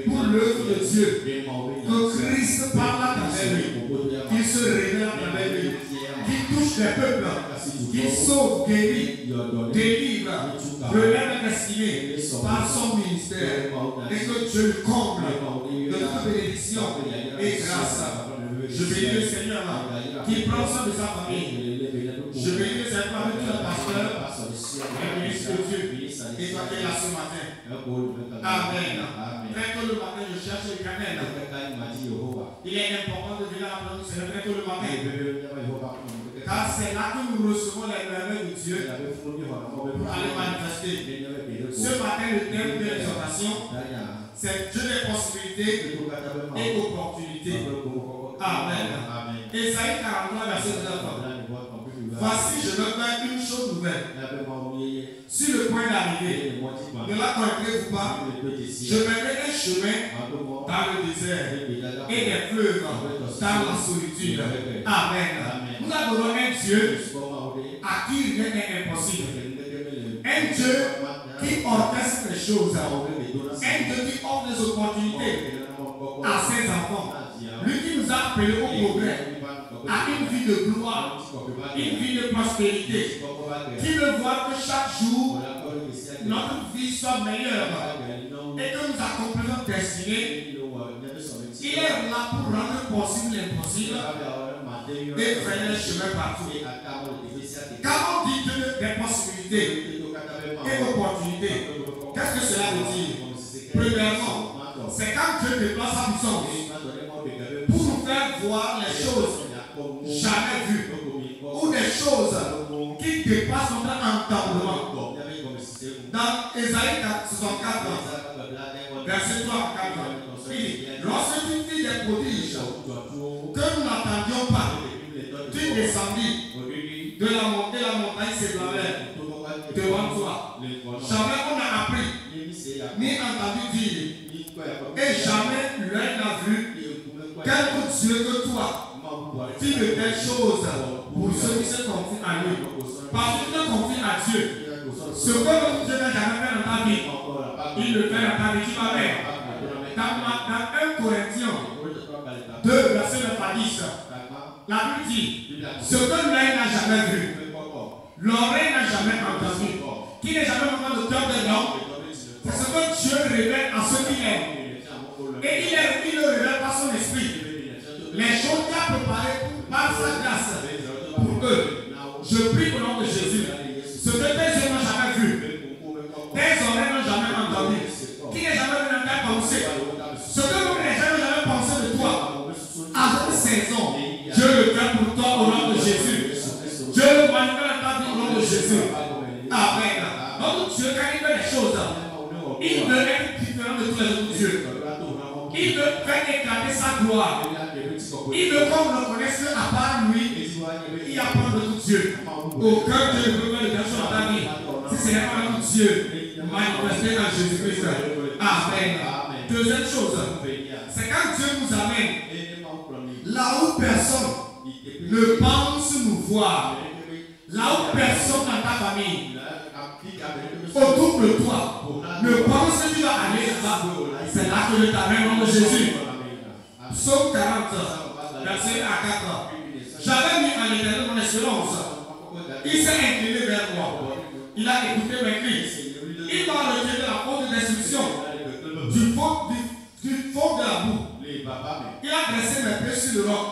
pour l'œuvre de Dieu, que Christ parle à travers lui, qu'il se révèle à travers lui, qu'il touche les peuples, qu'il sauve, guérit, délivre, relève la destinée par son ministère, et que Dieu le comble de toute bénédiction et grâce. Je bénis le Seigneur qui prend soin de sa famille. Je bénis le Seigneur avec tout le pasteur, le ministre de Dieu, et toi qui es là ce matin. Amen. Très tôt le matin, je cherche le canal. Il est important de venir à la présence du Seigneur très tôt le matin. Car c'est là que nous recevons les merveilles de Dieu pour aller manifester. Ce matin, le thème de l'exhortation, c'est Dieu des possibilités et opportunités. Amen. Esaïe 43, verset 9. Voici, je veux faire une chose nouvelle. Sur le point d'arriver, ne la connaîtrez-vous pas? Je mettrai un chemin dans le désert et des fleuves dans la solitude. Amen. Nous adorons un Dieu à qui rien n'est impossible. Un Dieu qui orchestre les choses. Un Dieu qui offre des opportunités. à ses enfants. Lui qui nous a appelés au progrès, à une vie de gloire, une vie de prospérité, qui veut voir que chaque jour, notre vie soit meilleure et que nous accomplissons notre destinée. Il est là pour rendre possible l'impossible et faire le chemin partout. Quand on dit des possibilités et opportunités, qu'est-ce que cela veut dire? Premièrement, c'est quand Dieu déploie sa puissance pour nous faire voir les choses jamais vues ou des choses qui dépassent notre entendement. Dans Ésaïe 64, verset 3 à 4, il dit, lorsque tu fis des prodiges que nous n'attendions pas, tu descendis de la montagne s'ébranlait devant toi. Jamais on n'a appris, ni entendu dire, et jamais l'œil n'a vu quelque Dieu que toi, fit de telles choses pour ceux qui se confient à lui. Parce que tu te confies à Dieu. Ce que notre Dieu n'a jamais fait dans ta vie, il le fait dans ta vie. Tu vas faire. Dans 1 Corinthiens 2, verset 9 à 10, la Bible dit, ce que l'œil n'a jamais vu, l'oreille n'a jamais entendu, qui n'est jamais monté le cœur de l'homme, c'est ce que Dieu révèle à ceux qui l'aiment. Et il le révèle par son esprit. Les choses qu'il a préparées par sa grâce pour eux. Je prie au nom de Jésus. Ce que tes yeux n'ont jamais vu, tes oreilles n'ont jamais entendu, qui n'est jamais venu dans ta pensée. Ce que les gens n'ont jamais pensé de toi, à cette saison, Dieu le fait pour toi au nom de Jésus. Dieu le manifeste dans ta vie au nom de Jésus. Amen. Notre Dieu, quand il fait les choses, il veut être différent de tous les autres dieux. Il veut faire éclater sa gloire. Il veut qu'on le connaisse à part lui. Il n'y a pas d'autre Dieu. Aucun Dieu ne peut faire de quelque chose dans ta vie. Si ce n'est pas notre Dieu, manifesté dans Jésus-Christ. Amen. Deuxième chose, c'est quand Dieu nous amène là où personne ne pense nous voir, là où personne dans ta famille, autour de toi, ne pense que tu vas aller là-bas. C'est là que je t'amène au nom de Jésus. Psaume 40, verset à 4. J'avais mis en éternel mon espérance. Il s'est incliné vers moi. Il a écouté mes cris. Il m'a retiré de la faute de destruction, du fond de la boue. Il a dressé mes pieds sur le roc.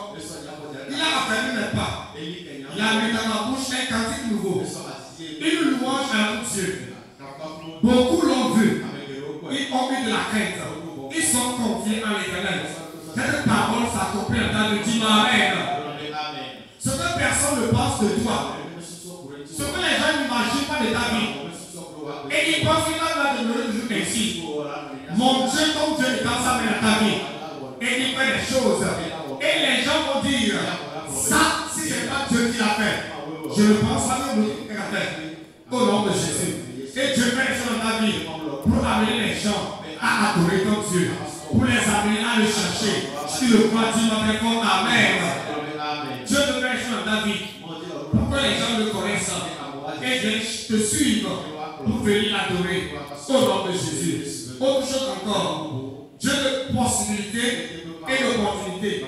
Il a affermi mes pas. Il a mis dans ma bouche un cantique nouveau. Une louange à notre Dieu. Beaucoup l'ont vu. Ils ont eu de la crainte. Ils sont confiés en l'éternel. Cette parole s'accomplit dans ta vie. Dis Amen. Ce que personne ne pense de toi, ce que les gens n'imaginent pas de ta vie, et ils pensent qu'il va demeurer toujours ainsi. Mon Dieu, ton Dieu est dans sa main dans ta vie, et il fait des choses, et les gens vont dire, ça, si c'est pas Dieu qui l'a fait, je ne pense pas que l'autre qui l'a fait, au nom de Jésus. Et Dieu fait des choses dans ta vie pour amener les gens à adorer ton Dieu, pour les amener à le chercher. Si le crois, dis-moi très fort, Amen. Dieu te fait des choses dans ta vie pour que les gens le connaissent et te suivent pour venir l'adorer au nom de Jésus. Autre chose encore, Dieu de possibilités et d'opportunités.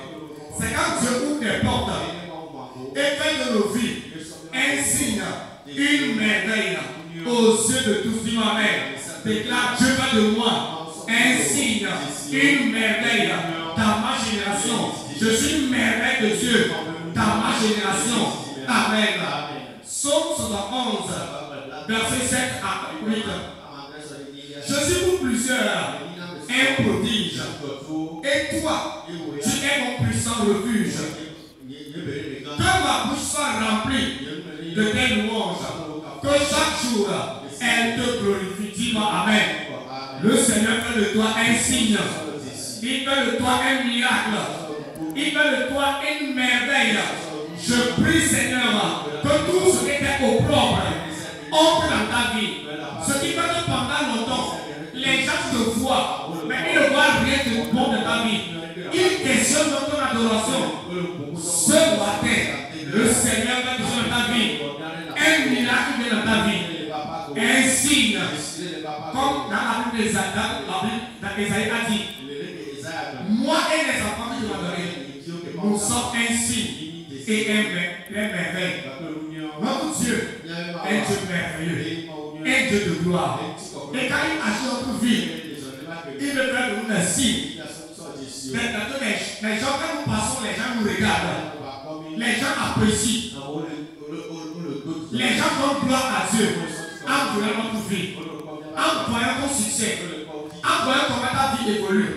C'est quand Dieu ouvre des portes et fait de nos vies un signe, une merveille aux yeux de tous. Dis Amen. Déclare Dieu fait de moi un signe, une merveille dans ma génération. Je suis une merveille de Dieu dans ma génération. Amen. Psaume 71, verset 7 à 8. Je suis pour plusieurs un prodige. Et toi, tu es mon puissant refuge. Que ma bouche soit remplie de tes louanges. Que chaque jour, elle te glorifie. Dis-moi Amen. Le Seigneur fait de toi un signe. Il fait de toi un miracle. Il fait de toi une merveille. Je prie, Seigneur, que tout ce qui était au propre entre dans ta vie. Ce qui fait que pendant longtemps, les gens te voient, mais ils ne voient rien de bon de ta vie. Ils questionnent ton adoration. Ce matin, le Seigneur fait quelque chose dans ta vie. Un miracle vient dans ta vie. Un signe. Comme dans la Bible d'Ésaïe a dit, moi nous sommes un signe et un merveille. Notre Dieu est un Dieu merveilleux, un Dieu de gloire. Et quand il agit dans notre vie, il veut faire de nous un signe. Maintenant, les gens, quand nous passons, les gens nous regardent. Les gens apprécient. Les gens donnent gloire à Dieu en voyant notre vie, en voyant ton succès, en voyant comment ta vie évolue.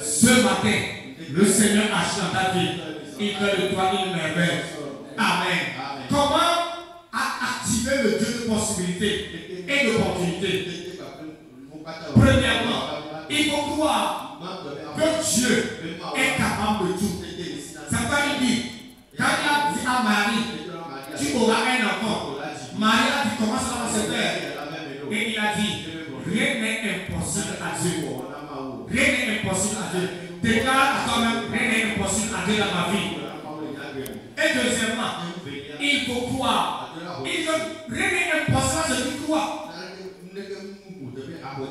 Ce matin, le Seigneur agit dans ta vie. Il fait de toi une merveille. Amen. Comment activer le Dieu de possibilités et d'opportunités? Premièrement, il faut croire que Dieu est capable de tout. C'est pourquoi il dit, quand il a dit à Marie, tu auras un enfant. Marie a dit, comment ça va se faire? Et il a dit, rien n'est impossible à Dieu. Rien n'est impossible à Dieu. Déclare à toi-même, rien n'est impossible à Dieu dans ma vie. Et deuxièmement, il faut croire. Rien n'est impossible à celui qui croit.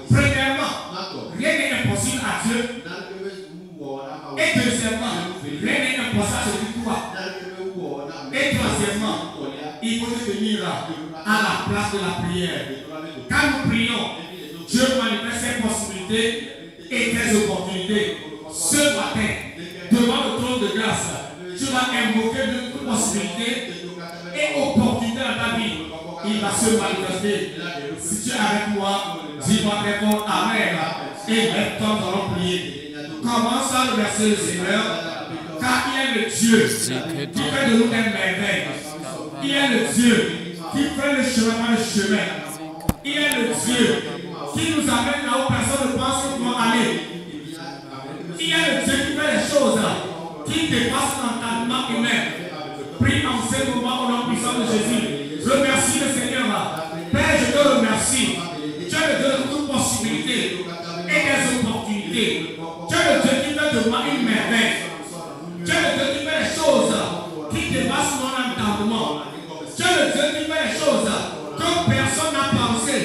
Premièrement, rien n'est impossible à Dieu. Et deuxièmement, rien n'est impossible à celui qui croit. Et troisièmement, il faut se tenir à la place de la prière. Quand nous prions, Dieu manifeste ses possibilités et ses opportunités. Ce matin, devant le trône de grâce, tu vas invoquer de possibilités et opportunités dans ta vie. Il va se manifester. Si tu es avec moi, dis-moi très fort Amen. Et lève-toi, nous allons prier. Commence à remercier le Seigneur, car il est le Dieu qui fait de nous des merveilles. Il est le Dieu qui fait le chemin par le chemin. Il est le Dieu qui nous amène là où personne ne pense que nous allons aller. Il est le Dieu qui fait les choses qui dépassent l'entendement humain. Prie en ce moment au nom puissant de Jésus. Remercie le Seigneur. Père, je te remercie. Tu es le Dieu de toute possibilité et des opportunités. Tu es le Dieu qui fait de moi une merveille. Tu es le Dieu qui fait les choses qui dépassent mon entendement. Tu es le Dieu qui fait les choses que personne n'a pensé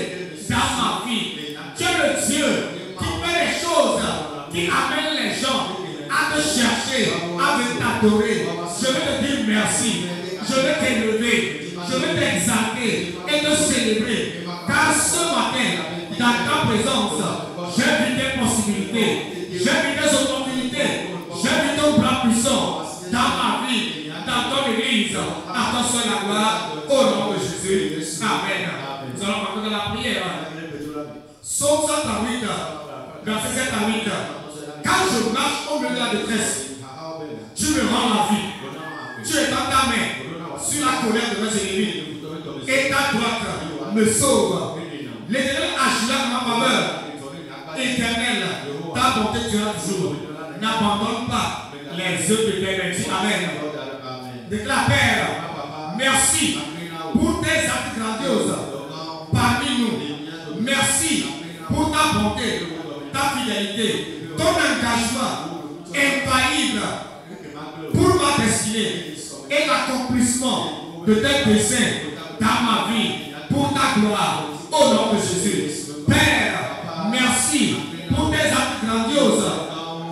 dans ma vie. Tu es le Dieu qui fait les choses qui amènent les gens à te chercher, à t'adorer. Je veux te dire merci. Je veux t'élever. Je veux t'exalter et te célébrer. Car ce matin, dans ta présence, j'ai vu des possibilités. J'ai vu des opportunités. J'ai vu ton bras puissant dans ma vie, dans ton église. À toi seul la gloire, au nom de Jésus. Amen. Nous allons parler de la prière. Psaume 108, verset 7 à 8. Quand je marche au milieu de la détresse, tu me rends la vie. Tu étends ta main sur la colère de mes ennemis. Et ta droite me sauve. L'Éternel agira en ma faveur. Éternel, ta bonté durera toujours. N'abandonne pas les œuvres de l'éternel. Amen. Déclare, Père, merci pour tes actes grandioses parmi nous. Merci pour ta bonté, ta fidélité, ton engagement infaillible pour ma destinée et l'accomplissement de tes desseins dans ma vie pour ta gloire. Au nom de Jésus. Père, merci pour tes actes grandioses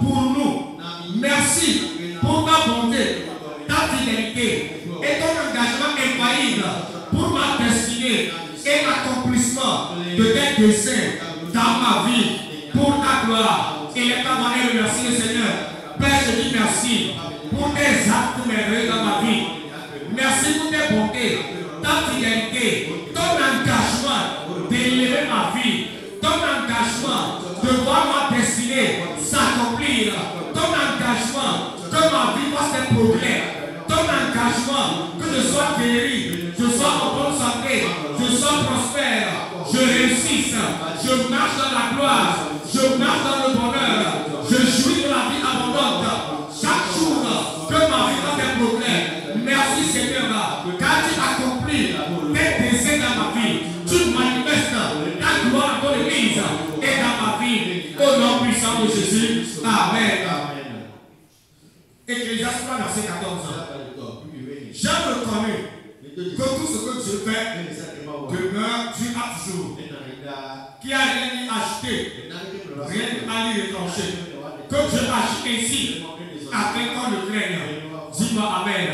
pour nous. Merci pour ta bonté, ta fidélité et ton engagement infaillible pour ma destinée et l'accomplissement de tes desseins dans ma vie pour ta gloire. Et les parents et remercie le Seigneur. Père, je dis merci pour tes actes merveilleux dans ma vie. Merci pour tes bontés, ta fidélité, ton engagement d'élever ma vie, ton engagement de voir ma destinée s'accomplir, ton engagement que ma vie fasse des progrès, ton engagement que je sois guéri, je sois en bonne santé, je sois prospère, je réussisse, je marche dans la gloire, je marche dans le bonheur, je jouis de la vie abondante. Chaque jour que ma vie fasse des progrès. Merci Seigneur, car tu accomplis tes desseins dans ma vie. Tu manifestes ta gloire dans l'église et dans ma vie. Au nom puissant de Jésus. Amen. Ecclésiaste 3, verset 14. J'ai reconnu que tout ce que Dieu fait demeure Dieu à toujours. Qui a rien à acheter, rien à lui retrancher. Que Dieu agit ainsi afin qu'on le craigne. Dis-moi Amen.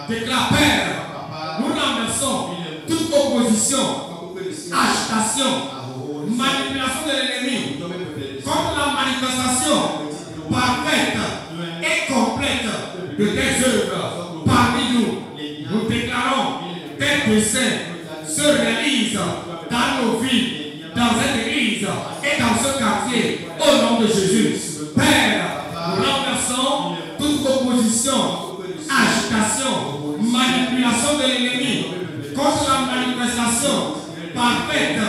Déclare Père, nous renversons toute opposition, agitation, manipulation de l'ennemi contre la manifestation parfaite et complète de tes œuvres parmi nous. Nous déclarons tes desseins se réalisent dans nos vies, dans cette église et dans ce quartier, au nom de Jésus. Père, nous renversons toute opposition, agitation, manipulation de l'ennemi contre la manifestation parfaite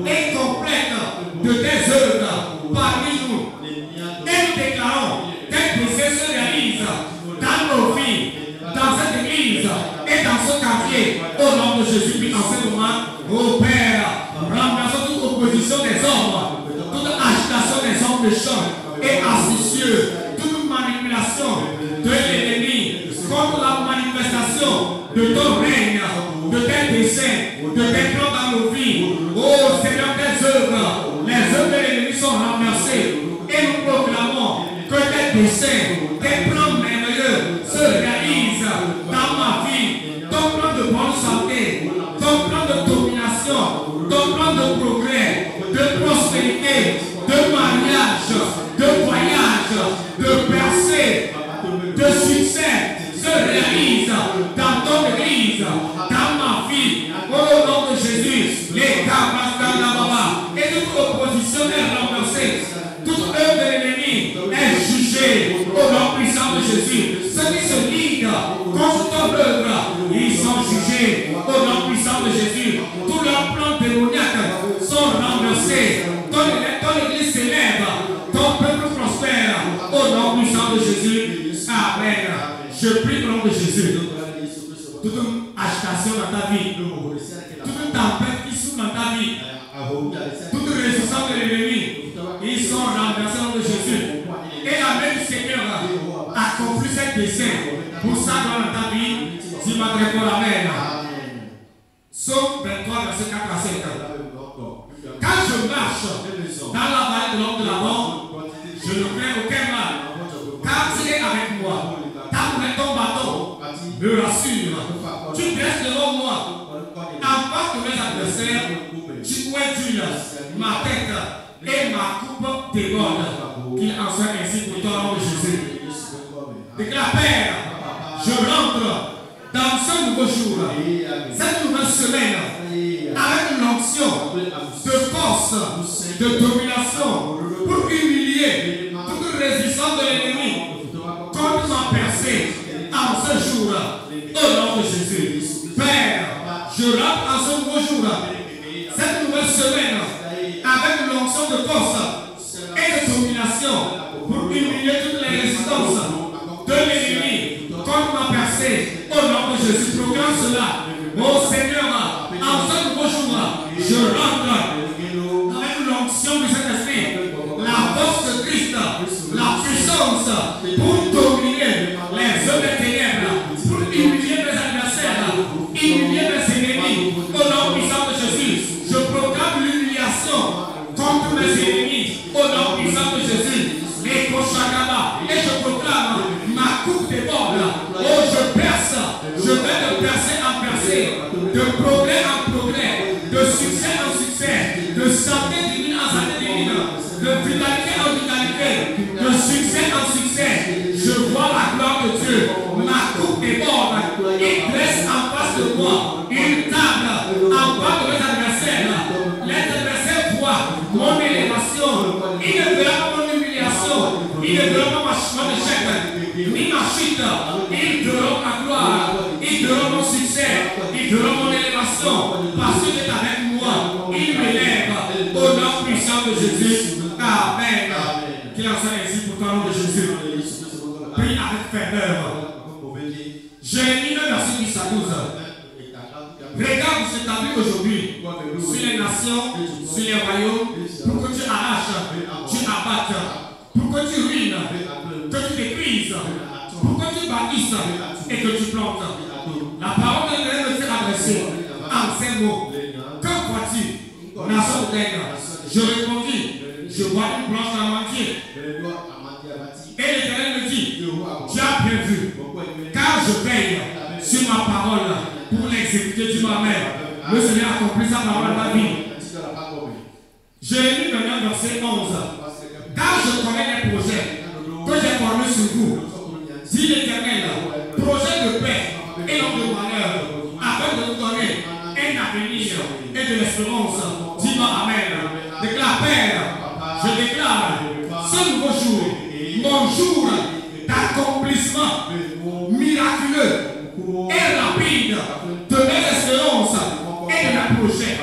et complète de tes œuvres parmi nous. Et nous déclarons tes desseins se réalisent dans nos vies, dans cette église et dans ce quartier, au nom de Jésus. En ce moment, ô Père, renversons toute opposition des hommes, toute agitation des hommes méchants et astucieux, toute manipulation de l'ennemi contre la manifestation de ton règne, de tes desseins, de tes plans dans nos vies. Oh Seigneur, tes œuvres, les œuvres de l'ennemi sont renversées et nous proclamons que tes desseins, tes plans merveilleux se réalisent dans ma vie. Ton plan de bonne santé, ton plan de domination, ton plan de progrès, de prospérité, de mariage, de voyage, de percée, de succès se réalise dans ton église, dans ma vie, au nom de Jésus. Les Kabbalah et toute opposition est renversée, toute œuvre de l'ennemi est jugée au nom puissant de Jésus. Ceux qui se liguent contre ton œuvre, ils sont jugés au nom puissant de Jésus. Tous leurs plans démoniaques sont renversés. Ton église s'élève, ton peuple prospère au nom puissant de Jésus. Amen. Je prie au nom de Jésus. Toute agitation dans ta vie, toute tempête qui souffle dans ta vie, toute résistance de l'ennemi, ils sont renversés au nom de Jésus. Et la même Seigneur accomplit ses desseins pour ça dans ta vie. Dis-moi très fort Amen. Psaume 23, verset 4 à 7. Quand je marche dans la vallée de l'ombre de la mort, je ne crains aucun mal, car tu es avec moi. Ta main et ton bâton me rassurent. Tu dresses devant moi, en face de mes adversaires, tu pointules ma tête et ma coupe déborde. Qu'il en soit ainsi pour toi, au nom de Jésus. Déclare Père, je rentre dans ce nouveau jour, cette nouvelle semaine, avec l'onction de force, de domination, pour humilier toute résistance de l'ennemi contre ma percée en ce jour, au nom de Jésus. Père, je rentre en ce nouveau jour, cette nouvelle semaine, avec l'onction de force et de domination, pour humilier toutes les résistances de l'ennemi contre ma percée, au nom de Jésus. Proclame cela. Mon Seigneur, en ce nouveau jour, je rentre avec l'onction du Saint-Esprit, la force de Christ, la puissance pour dominer les œuvres des ténèbres, pour humilier mes adversaires, humilier mes ennemis, au nom puissant de Jésus. Je proclame l'humiliation contre mes ennemis, au nom puissant de Jésus. Et je proclame ma coupe déborde. Oh, je perce, je vais de percée en percée, de progrès en progrès, de succès en succès, de santé divine en santé divine, de vitalité en vitalité, de succès en succès. Je vois la gloire de Dieu. Ma coupe déborde. Il dresse en face de moi une table en bas de mes adversaires. Les adversaires voient mon élévation. Ils ne verront pas mon humiliation. Ils ne verront pas mon échec, ni ma chute. Ils verront ma gloire. Ils verront mon succès. Ils verront mon élévation. Parce que tu es avec moi. Ils m'élèvent au nom puissant de Jésus. Amen. Qu'il en soit ainsi pour toi, au nom de Jésus. Prie avec ferveur. Jérémie 9, verset 10 à 12. Regarde s'établir aujourd'hui sur les nations, sur les royaumes, pour que tu arraches, tu abattes, pour que tu ruines, que tu détruises, pour que tu bâtisses et que tu plantes. La parole de Dieu me fait adresser en ces mots. Que vois-tu, nation de terre? Je répondis, je vois une branche d'amandier. Et l'Éternel me dit, tu as bien vu, car je veille sur ma parole pour l'exécuter, tu m'amènes. Le Seigneur accomplit sa parole dans ma vie. Je lis maintenant verset 11. Car je connais les projets que j'ai formés sur vous, dit l'Éternel, projet de paix et non de malheur, afin de vous donner un avenir et de l'espérance. Dis-moi amen. Déclare Père, je déclare ce nouveau jour, mon jour d'accomplissement miraculeux et rapide de mes espérances et de mes projets.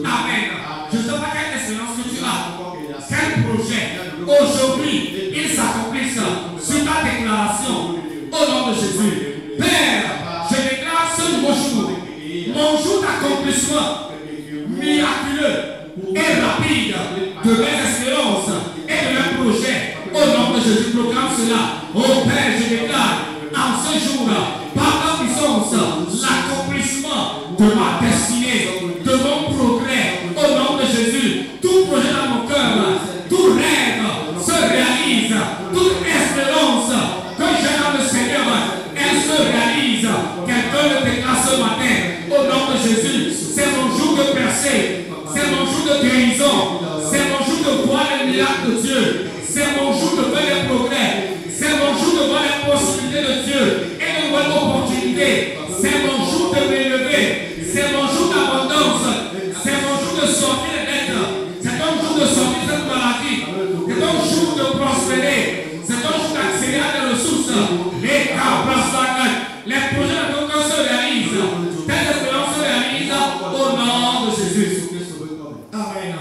Amen. Je ne sais pas quelle espérance que tu as, quel projet. Aujourd'hui, ils s'accomplissent sur ta déclaration au nom de Jésus. Père, je déclare ce nouveau jour, mon jour d'accomplissement miraculeux et rapide de mes espérances et de mes projets. Au nom de Jésus, proclame cela. Oh Père, je déclare en ce jour, par ta puissance, l'accomplissement de ma destinée, de mon progrès. Au nom de Jésus, tout projet dans mon cœur, tout rêve se réalise, toute espérance que j'ai dans le Seigneur, elle se réalise. Quelqu'un le déclare ce matin, au nom de Jésus. C'est mon jour de percée, c'est mon jour de guérison, c'est mon jour de voir les miracles de Dieu, c'est mon jour de faire les progrès, c'est mon jour de voir les possibilités de Dieu et de nouvelles opportunités. C'est mon jour de m'élever, c'est mon jour d'abondance, c'est mon jour de sortir des dettes, c'est un jour de sortir de cette maladie, c'est un jour de prospérer, c'est un jour d'accélérer des ressources. Les projets de nos cœurs se réalisent, tes espérances se réalisent au nom de Jésus. Amen.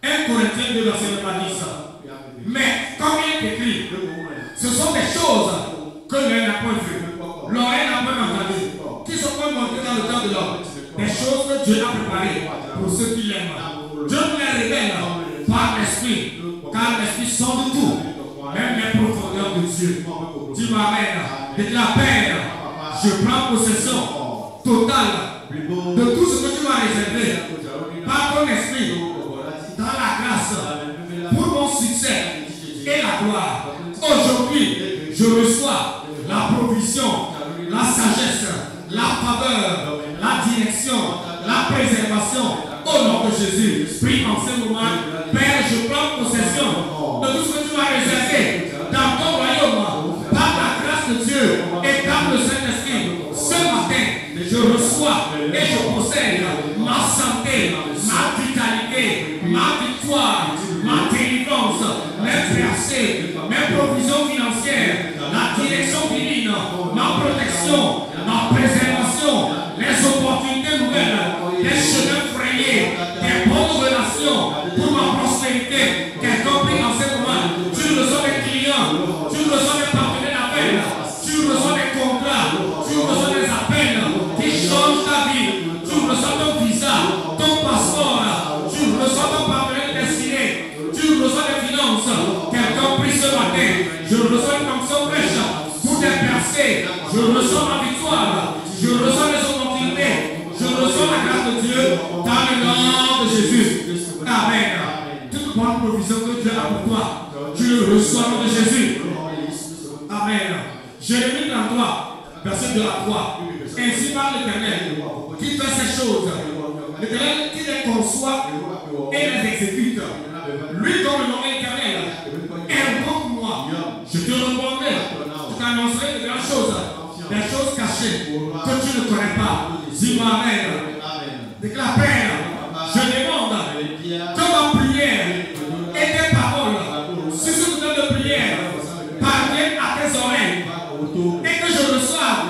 1 Corinthiens 2, verset 10. Mais comme il est écrit, ce sont des choses que l'œil n'a pas vues, l'oreille n'a pas entendues, qui sont pas montées dans le cœur de l'homme. Des choses que Dieu a préparées pour ceux qui l'aiment. Dieu nous les révèle par l'Esprit, car l'Esprit sonde tout, même les profondeurs de Dieu. Dis-moi amen. Déclare Père, je prends possession totale de tout ce que tu m'as réservé par ton Esprit dans la grâce pour mon succès et la gloire. Aujourd'hui, je reçois la provision, la sagesse, la faveur, la direction, la préservation au nom de Jésus. Prie en ce moment. Père, je prends possession de tout ce que tu m'as réservé dans ton royaume par la grâce de Dieu et par le Saint-Esprit. Ce matin, je reçois et je possède ma santé, ma vitalité, ma victoire, ma délivrance, mes percées, mes provisions financières, la direction divine, ma protection, ma préservation, les opportunités nouvelles, les chemins frayés, des bonnes relations pour ma prospérité. Quelqu'un prie en ce moment. Tu reçois des clients, tu reçois des partenaires d'affaires, tu reçois des contrats, tu reçois des appels qui changent ta vie. Tu reçois ton visa, ton passeport, tu reçois ton partenaire destiné, tu reçois des finances. Quelqu'un prie ce matin. Je reçois une fonction fraîche pour des percées. Je reçois ma victoire. Je reçois les opportunités. Je reçois la grâce de Dieu dans le nom de Jésus. Amen. Toute bonne provision que Dieu a pour toi, tu le reçois au nom de Jésus. Amen. Jérémie 33, verset 2 à 3. Ainsi parle l'Éternel qui fait ces choses. L'Éternel qui les conçoit et les exécute. Lui dont le nom est Éternel est bon pour moi. Je te répondrai. Je t'annoncerai de grandes choses, des choses cachées que tu ne connais pas. Dis-moi amen. Déclare Père, je demande que ma prière et tes paroles sur ce bouton de prière parviennent à tes oreilles et que je reçoive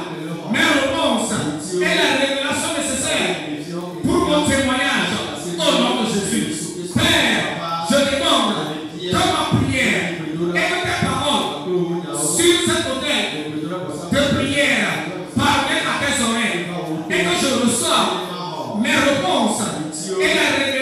mes réponses et les révélations nécessaires pour mon témoignage au nom de Jésus. Père, je demande que ma prière et que tes paroles sur cet autel de prière parviennent à tes oreilles et que je reçoive mes réponses et les révélations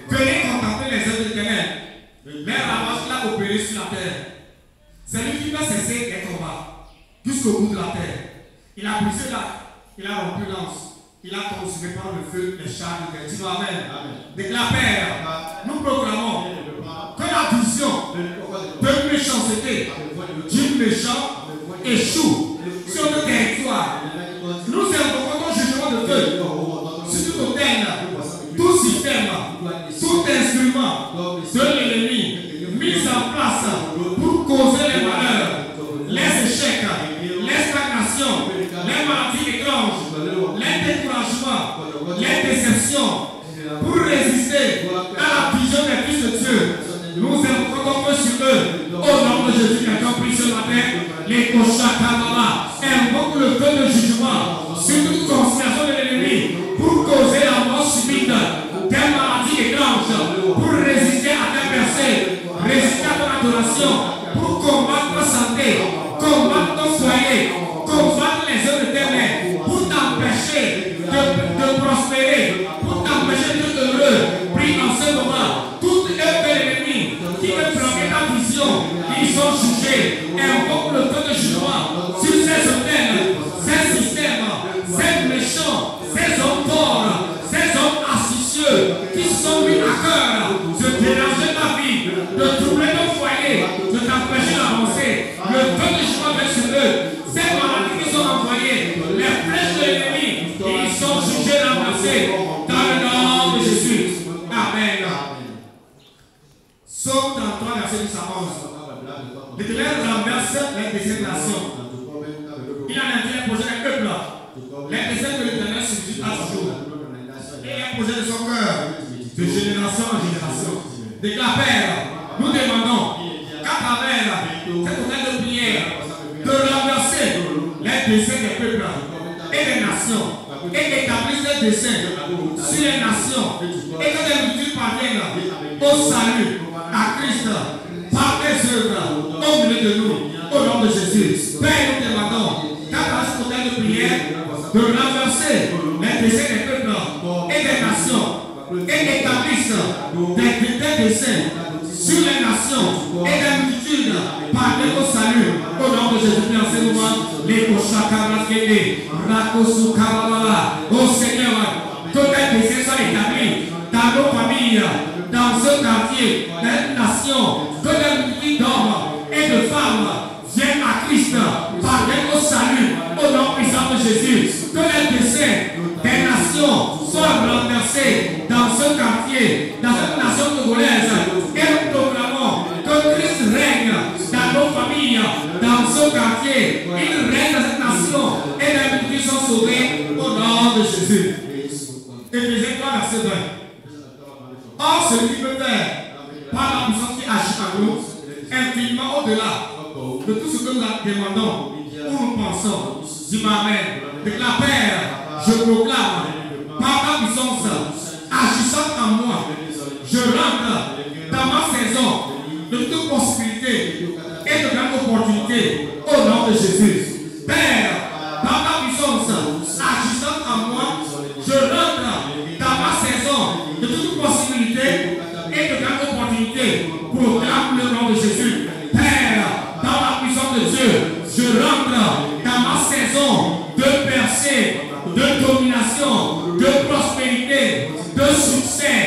Venez contempler les œuvres de l'Éternel. Mais la qu'il a opéré sur la terre. C'est lui qui va cesser les combats jusqu'au bout de la terre. Il a brisé l'arc, il a rompu l'anse, il a consumé par le feu les chars de guerre. Dis-nous Amen. Déclare Père, nous proclamons que la vision de méchanceté du méchant échoue sur le territoire. Nous invoquons ton jugement de feu sur tout hôtel, tout système, tout instrument de l'ennemi mis en place pour causer les malheurs, les échecs, les stagnations, les maladies étranges, les découragements, les déceptions, pour résister à la vision des fils de Dieu. Nous invoquons ton feu sur eux. Au nom de Jésus, quelqu'un prie ce matin, les Koshakababa, invoque le feu de jugement sur toute conspiration de l'ennemi pour causer la mort subite des maladies étranges, pour résister à tes versets, résister à ton adoration, pour combattre ta santé, combattre ton foyer, combattre les œuvres de tes mains, pour t'empêcher de prospérer, pour t'empêcher d'être heureux. Prie en ce moment, toute œuvre de l'ennemi qui veut bloquer ta vision, ils sont jugés. Invoque le feu de jugement sur ces hôtels, ces systèmes, ces méchants, ces hommes forts, ces hommes astucieux qui sont mis à cœur de déranger ta vie, de troubler ton foyer, de t'empêcher d'avancer. Le feu de jugement est sur eux. Ces maladies qui sont envoyées, les flèches de l'ennemi, ils sont jugés d'embrasser dans le nom de Jésus. Amen. Psaume 33, verset 10 à 11. L'Éternel renverse les désignations. Il en a dit les projets des peuples. Les désirs de l'Éternel subsistent à toujours. Et les projets de son cœur, de génération en génération. Déclare Père, nous demandons qu'à travers cette hôtel de prière, de renverser les desseins des peuples et des nations, et d'établir des desseins sur les nations, et que les multitudes parviennent au salut, à Christ, par les œuvres, au milieu de nous, au nom de Jésus. Père, nous demandons qu'à travers cette hôtel de prière, de renverser les desseins des peuples et des nations, et d'établissent des desseins sur les nations et des multitudes parler au salut. Au nom de Jésus, en ce moment, les Koshakaraskede, Rakosukarabala, au Seigneur, que tes desseins soient établis dans nos familles, dans ce quartier, dans cette nation, que les multitudes d'hommes et de femmes viennent à Christ, parler au salut, au nom puissant de Jésus, que les desseins des nations soient renversés dans ce quartier, dans cette nation togolaise, et nous proclamons que Christ règne dans nos familles, dans ce quartier, il règne dans cette nation, et les multitudes sont sauvées au nom de Jésus. Éphésiens 3, verset 20. Or, celui qui peut faire, par la puissance qui agit en nous, infiniment au-delà de tout ce que nous demandons ou nous pensons. Dis-moi Amen. Déclare Père, je proclame, par ta puissance agissant en moi, je rentre dans ma saison de toute possibilité et de grandes opportunités au nom de Jésus. Père, par ta puissance agissant en moi, je rentre dans ma saison de toute possibilité et de grandes opportunités pour le nom de Jésus. Père, dans la puissance de Dieu, je rentre dans ma saison de percée, de domination, de prospérité, de succès,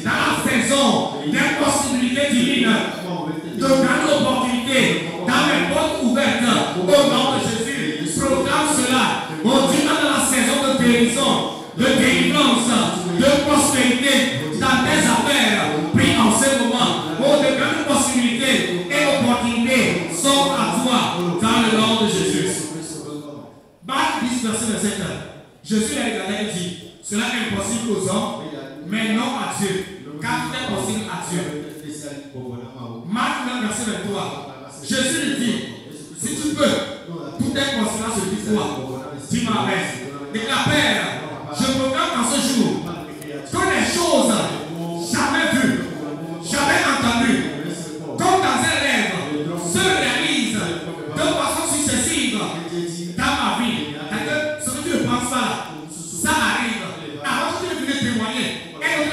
dans la saison des possibilités divines, de grandes opportunités, dans les portes ouvertes, au nom de Jésus. Proclame cela. On dit dans la saison de guérison, de délivrance, de prospérité, dans tes affaires. Prie en ce moment. Oh, de grandes possibilités et opportunités sont à toi, dans le nom de Jésus. Marc 10, verset 27. Jésus a regardé et dit, cela est impossible aux hommes, mais non à Dieu, car tout est possible à Dieu. Marc 9, verset 23. Jésus lui dit, si tu peux, tout est possible à celui qui croit. Dis-moi Amen. Déclare Père, je proclame en ce jour que les choses jamais vues, jamais entendues, comme dans un rêve, se réalisent de façon successive dans ma vie. C'est-à-dire, ce que tu ne penses pas, ça arrive. Avant que tu ne puisses témoigner, et nous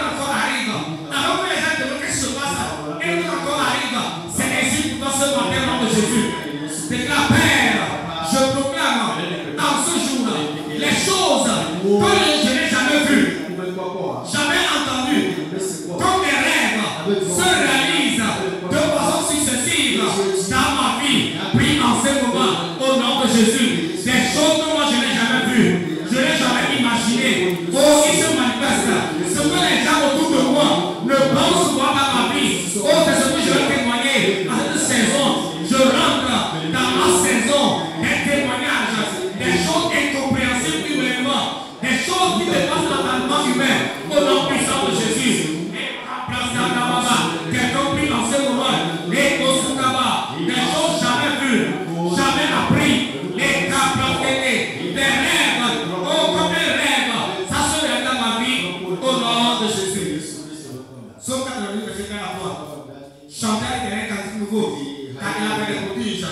Somme 88, verset 1 à 3. Chanter avec un cantique nouveau, car il avait des prodiges. Sa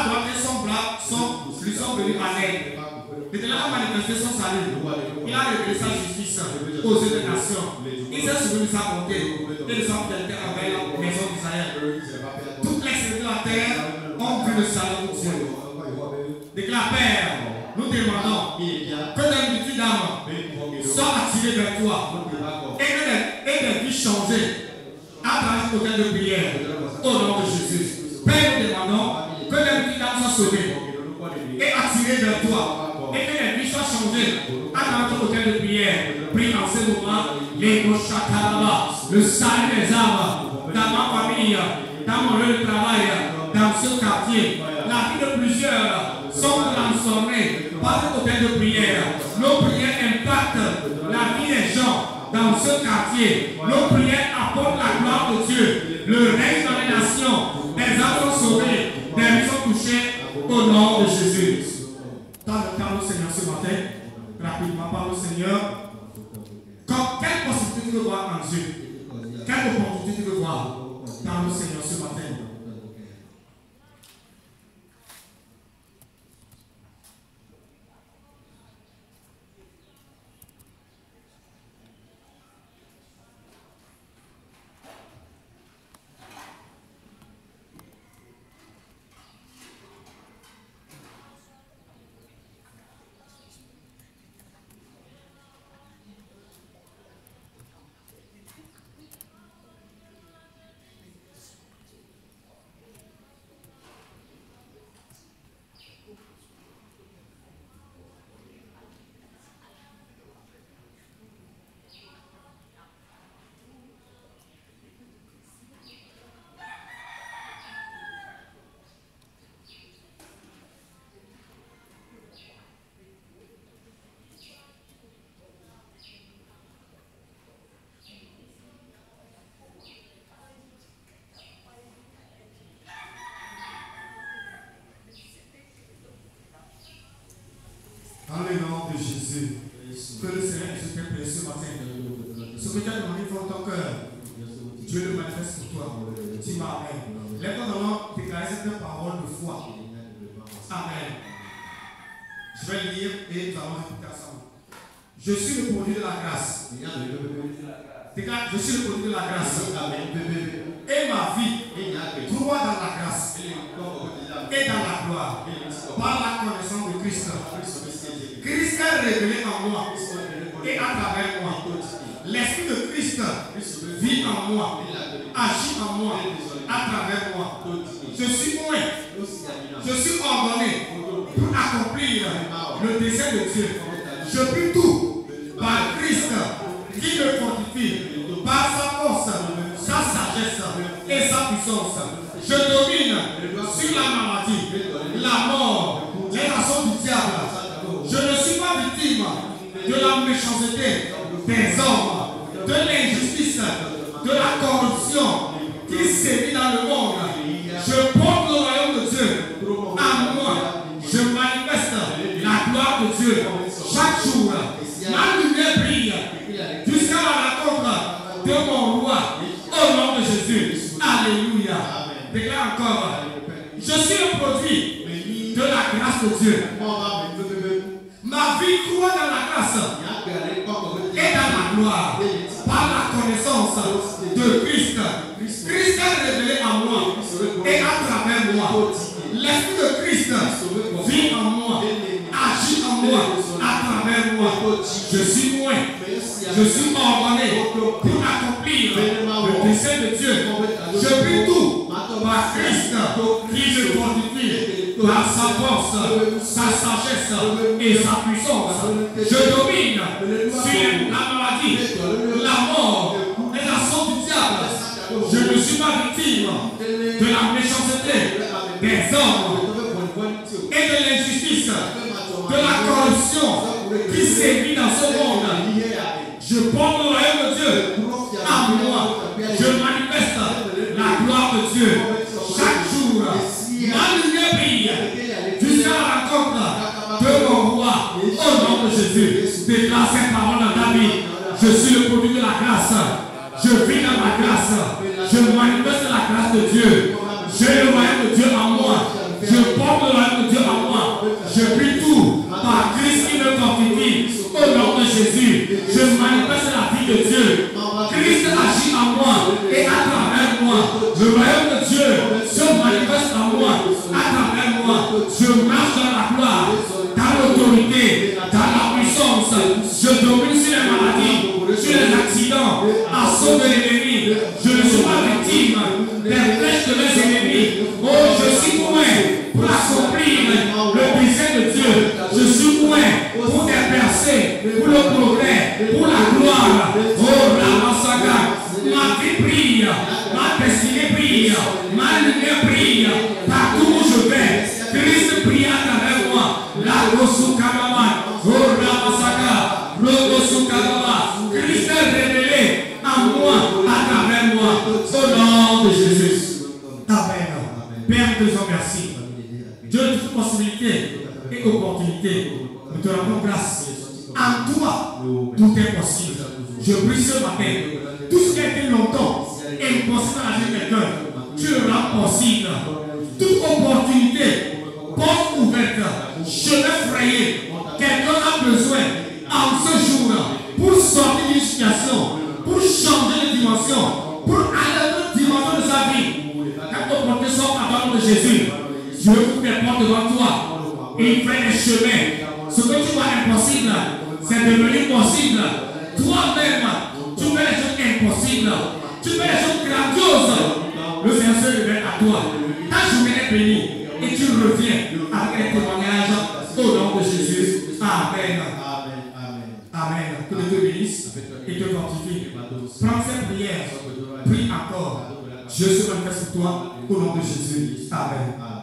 droite et son bras lui sont venus à l'aide. Il a manifesté son salut. Il a révélé sa justice aux yeux des nations. Il s'est souvenu de sa bonté et de sa fidélité envers la maison d'Israël. Toutes les extrémités de la terre ont vu le salut de Dieu. Déclare, Père, nous demandons que des multitudes d'âmes soient attirées vers toi et des vies changées à travers le hôtel de prière au nom de Jésus. Père, nous demandons que des multitudes d'âmes soient sauvées et attirées vers toi et que les vies soient changées à travers ton hôtel de prière. Prie en ce moment, les Moshakaraba, le salut des âmes dans ma famille, dans mon lieu de travail, dans ce quartier. La vie de plusieurs sont transformées par cet hôtel de prière. Nos prières impactent la vie des gens dans ce quartier. Nos prières apportent la gloire de Dieu. Le règne dans les nations, des âmes sont sauvées, des vies sont touchées au nom de Jésus. Parle au Seigneur ce matin, rapidement, parle au Seigneur. Quelle possibilité tu veux voir en Dieu? Quelle opportunité tu veux voir? Parle au Seigneur ce matin. Dans le nom de Jésus, que le Seigneur se prépare ce matin. Ce que tu as demandé dans ton cœur, Dieu le manifeste pour toi. Dis-moi Amen. Lève-toi dans déclarer cette parole de foi. Amen. Je vais lire et nous allons répéter ensemble. Je suis le produit de la grâce. Déclare, je suis le produit de la grâce. Et ma vie croit dans la grâce et dans la gloire par la connaissance de Christ. Christ est révélé en moi et à travers moi. L'Esprit de Christ vit en moi, agit en moi, à travers moi. Je suis ordonné pour accomplir le dessein de Dieu. Je puis tout par Christ qui me fortifie, par sa force, sa sagesse et sa puissance. Je domine sur la maladie, la mort, les actions du diable. Je ne suis pas victime de la méchanceté des hommes, de l'injustice, de la corruption qui sévit dans le monde. Je porte le royaume de Dieu à moi. Je manifeste la gloire de Dieu chaque jour. Ma lumière brille jusqu'à la rencontre de mon roi au nom de Jésus. Alléluia. Déclare encore. Je suis le produit de la grâce de Dieu. Ma vie croit dans la grâce et dans la gloire par la connaissance de Christ. Christ est révélé en moi et à travers moi. L'Esprit de Christ vit en moi, agit en moi, à travers moi. Je suis ordonné pour accomplir le dessein de Dieu. Je puis tout par Christ qui me fortifie par sa force, sa sagesse et sa puissance. Je domine sur la maladie, la mort et la sorte du diable. Je ne suis pas victime de la méchanceté des hommes et de l'injustice, de la corruption qui sévit dans ce monde. Je porte le royaume de Dieu à moi. Je manifeste la gloire de Dieu chaque jour. Ma lumière brille jusqu'à la rencontre de mon roi au nom de Jésus. Déclare cette parole dans ta vie. Je suis le produit de la grâce Je vis dans ma grâce. Je manifeste la grâce de Dieu. J'ai le royaume de Dieu en moi. Je porte le royaume de Dieu en moi. Je puis tout par Christ qui me fortifie. Au nom de Jésus, je manifeste la vie de Dieu. Christ agit en moi et à travers moi. Le royaume de Dieu se manifeste en moi, à travers moi. Je marche dans la gloire, dans l'autorité, dans la puissance. Je domine sur les maladies, sur les accidents, assaut de l'ennemi. Je ne suis pas victime des flèches de mes ennemis. Oh, je suis doué pour accomplir le dessein de Dieu. Je suis doué pour des percées, pour le progrès, pour la gloire. Oh, Ramasaga, ma vie brille, ma destinée brille, ma lumière brille. Partout où je vais, Christ brille à travers moi. La Rosukamama, oh Ramasaga, Rosukamama. Christ est révélé en moi, à travers moi. Au nom de Jésus. Amen. Père, nous te remercie. Dieu de toute possibilité et opportunité. Nous te rendons grâce. En toi, tout est possible. Je prie ce matin. Tout ce qui a été longtemps impossible à la vie de quelqu'un, tu le rends possible. Toute opportunité, porte ouverte, chemin frayé, quelqu'un a besoin en ce jour pour sortir d'une situation, pour changer de dimension, pour aller à une autre dimension de sa vie. Quand opportunité sort à nom de Jésus, Dieu ouvre les portes devant toi et il fait des chemins. Ce que tu vois impossible, c'est devenu possible. Toi-même, tu fais les choses impossibles. Tu fais les choses grandioses. Le Seigneur se révèle à toi. Ta journée est bénie et tu reviens avec un témoignage au nom de Jésus. Amen. Amen. Que Dieu te bénisse et te fortifie. Prends cette prière. Prie encore. Dieu se manifeste pour toi au nom de Jésus. Amen.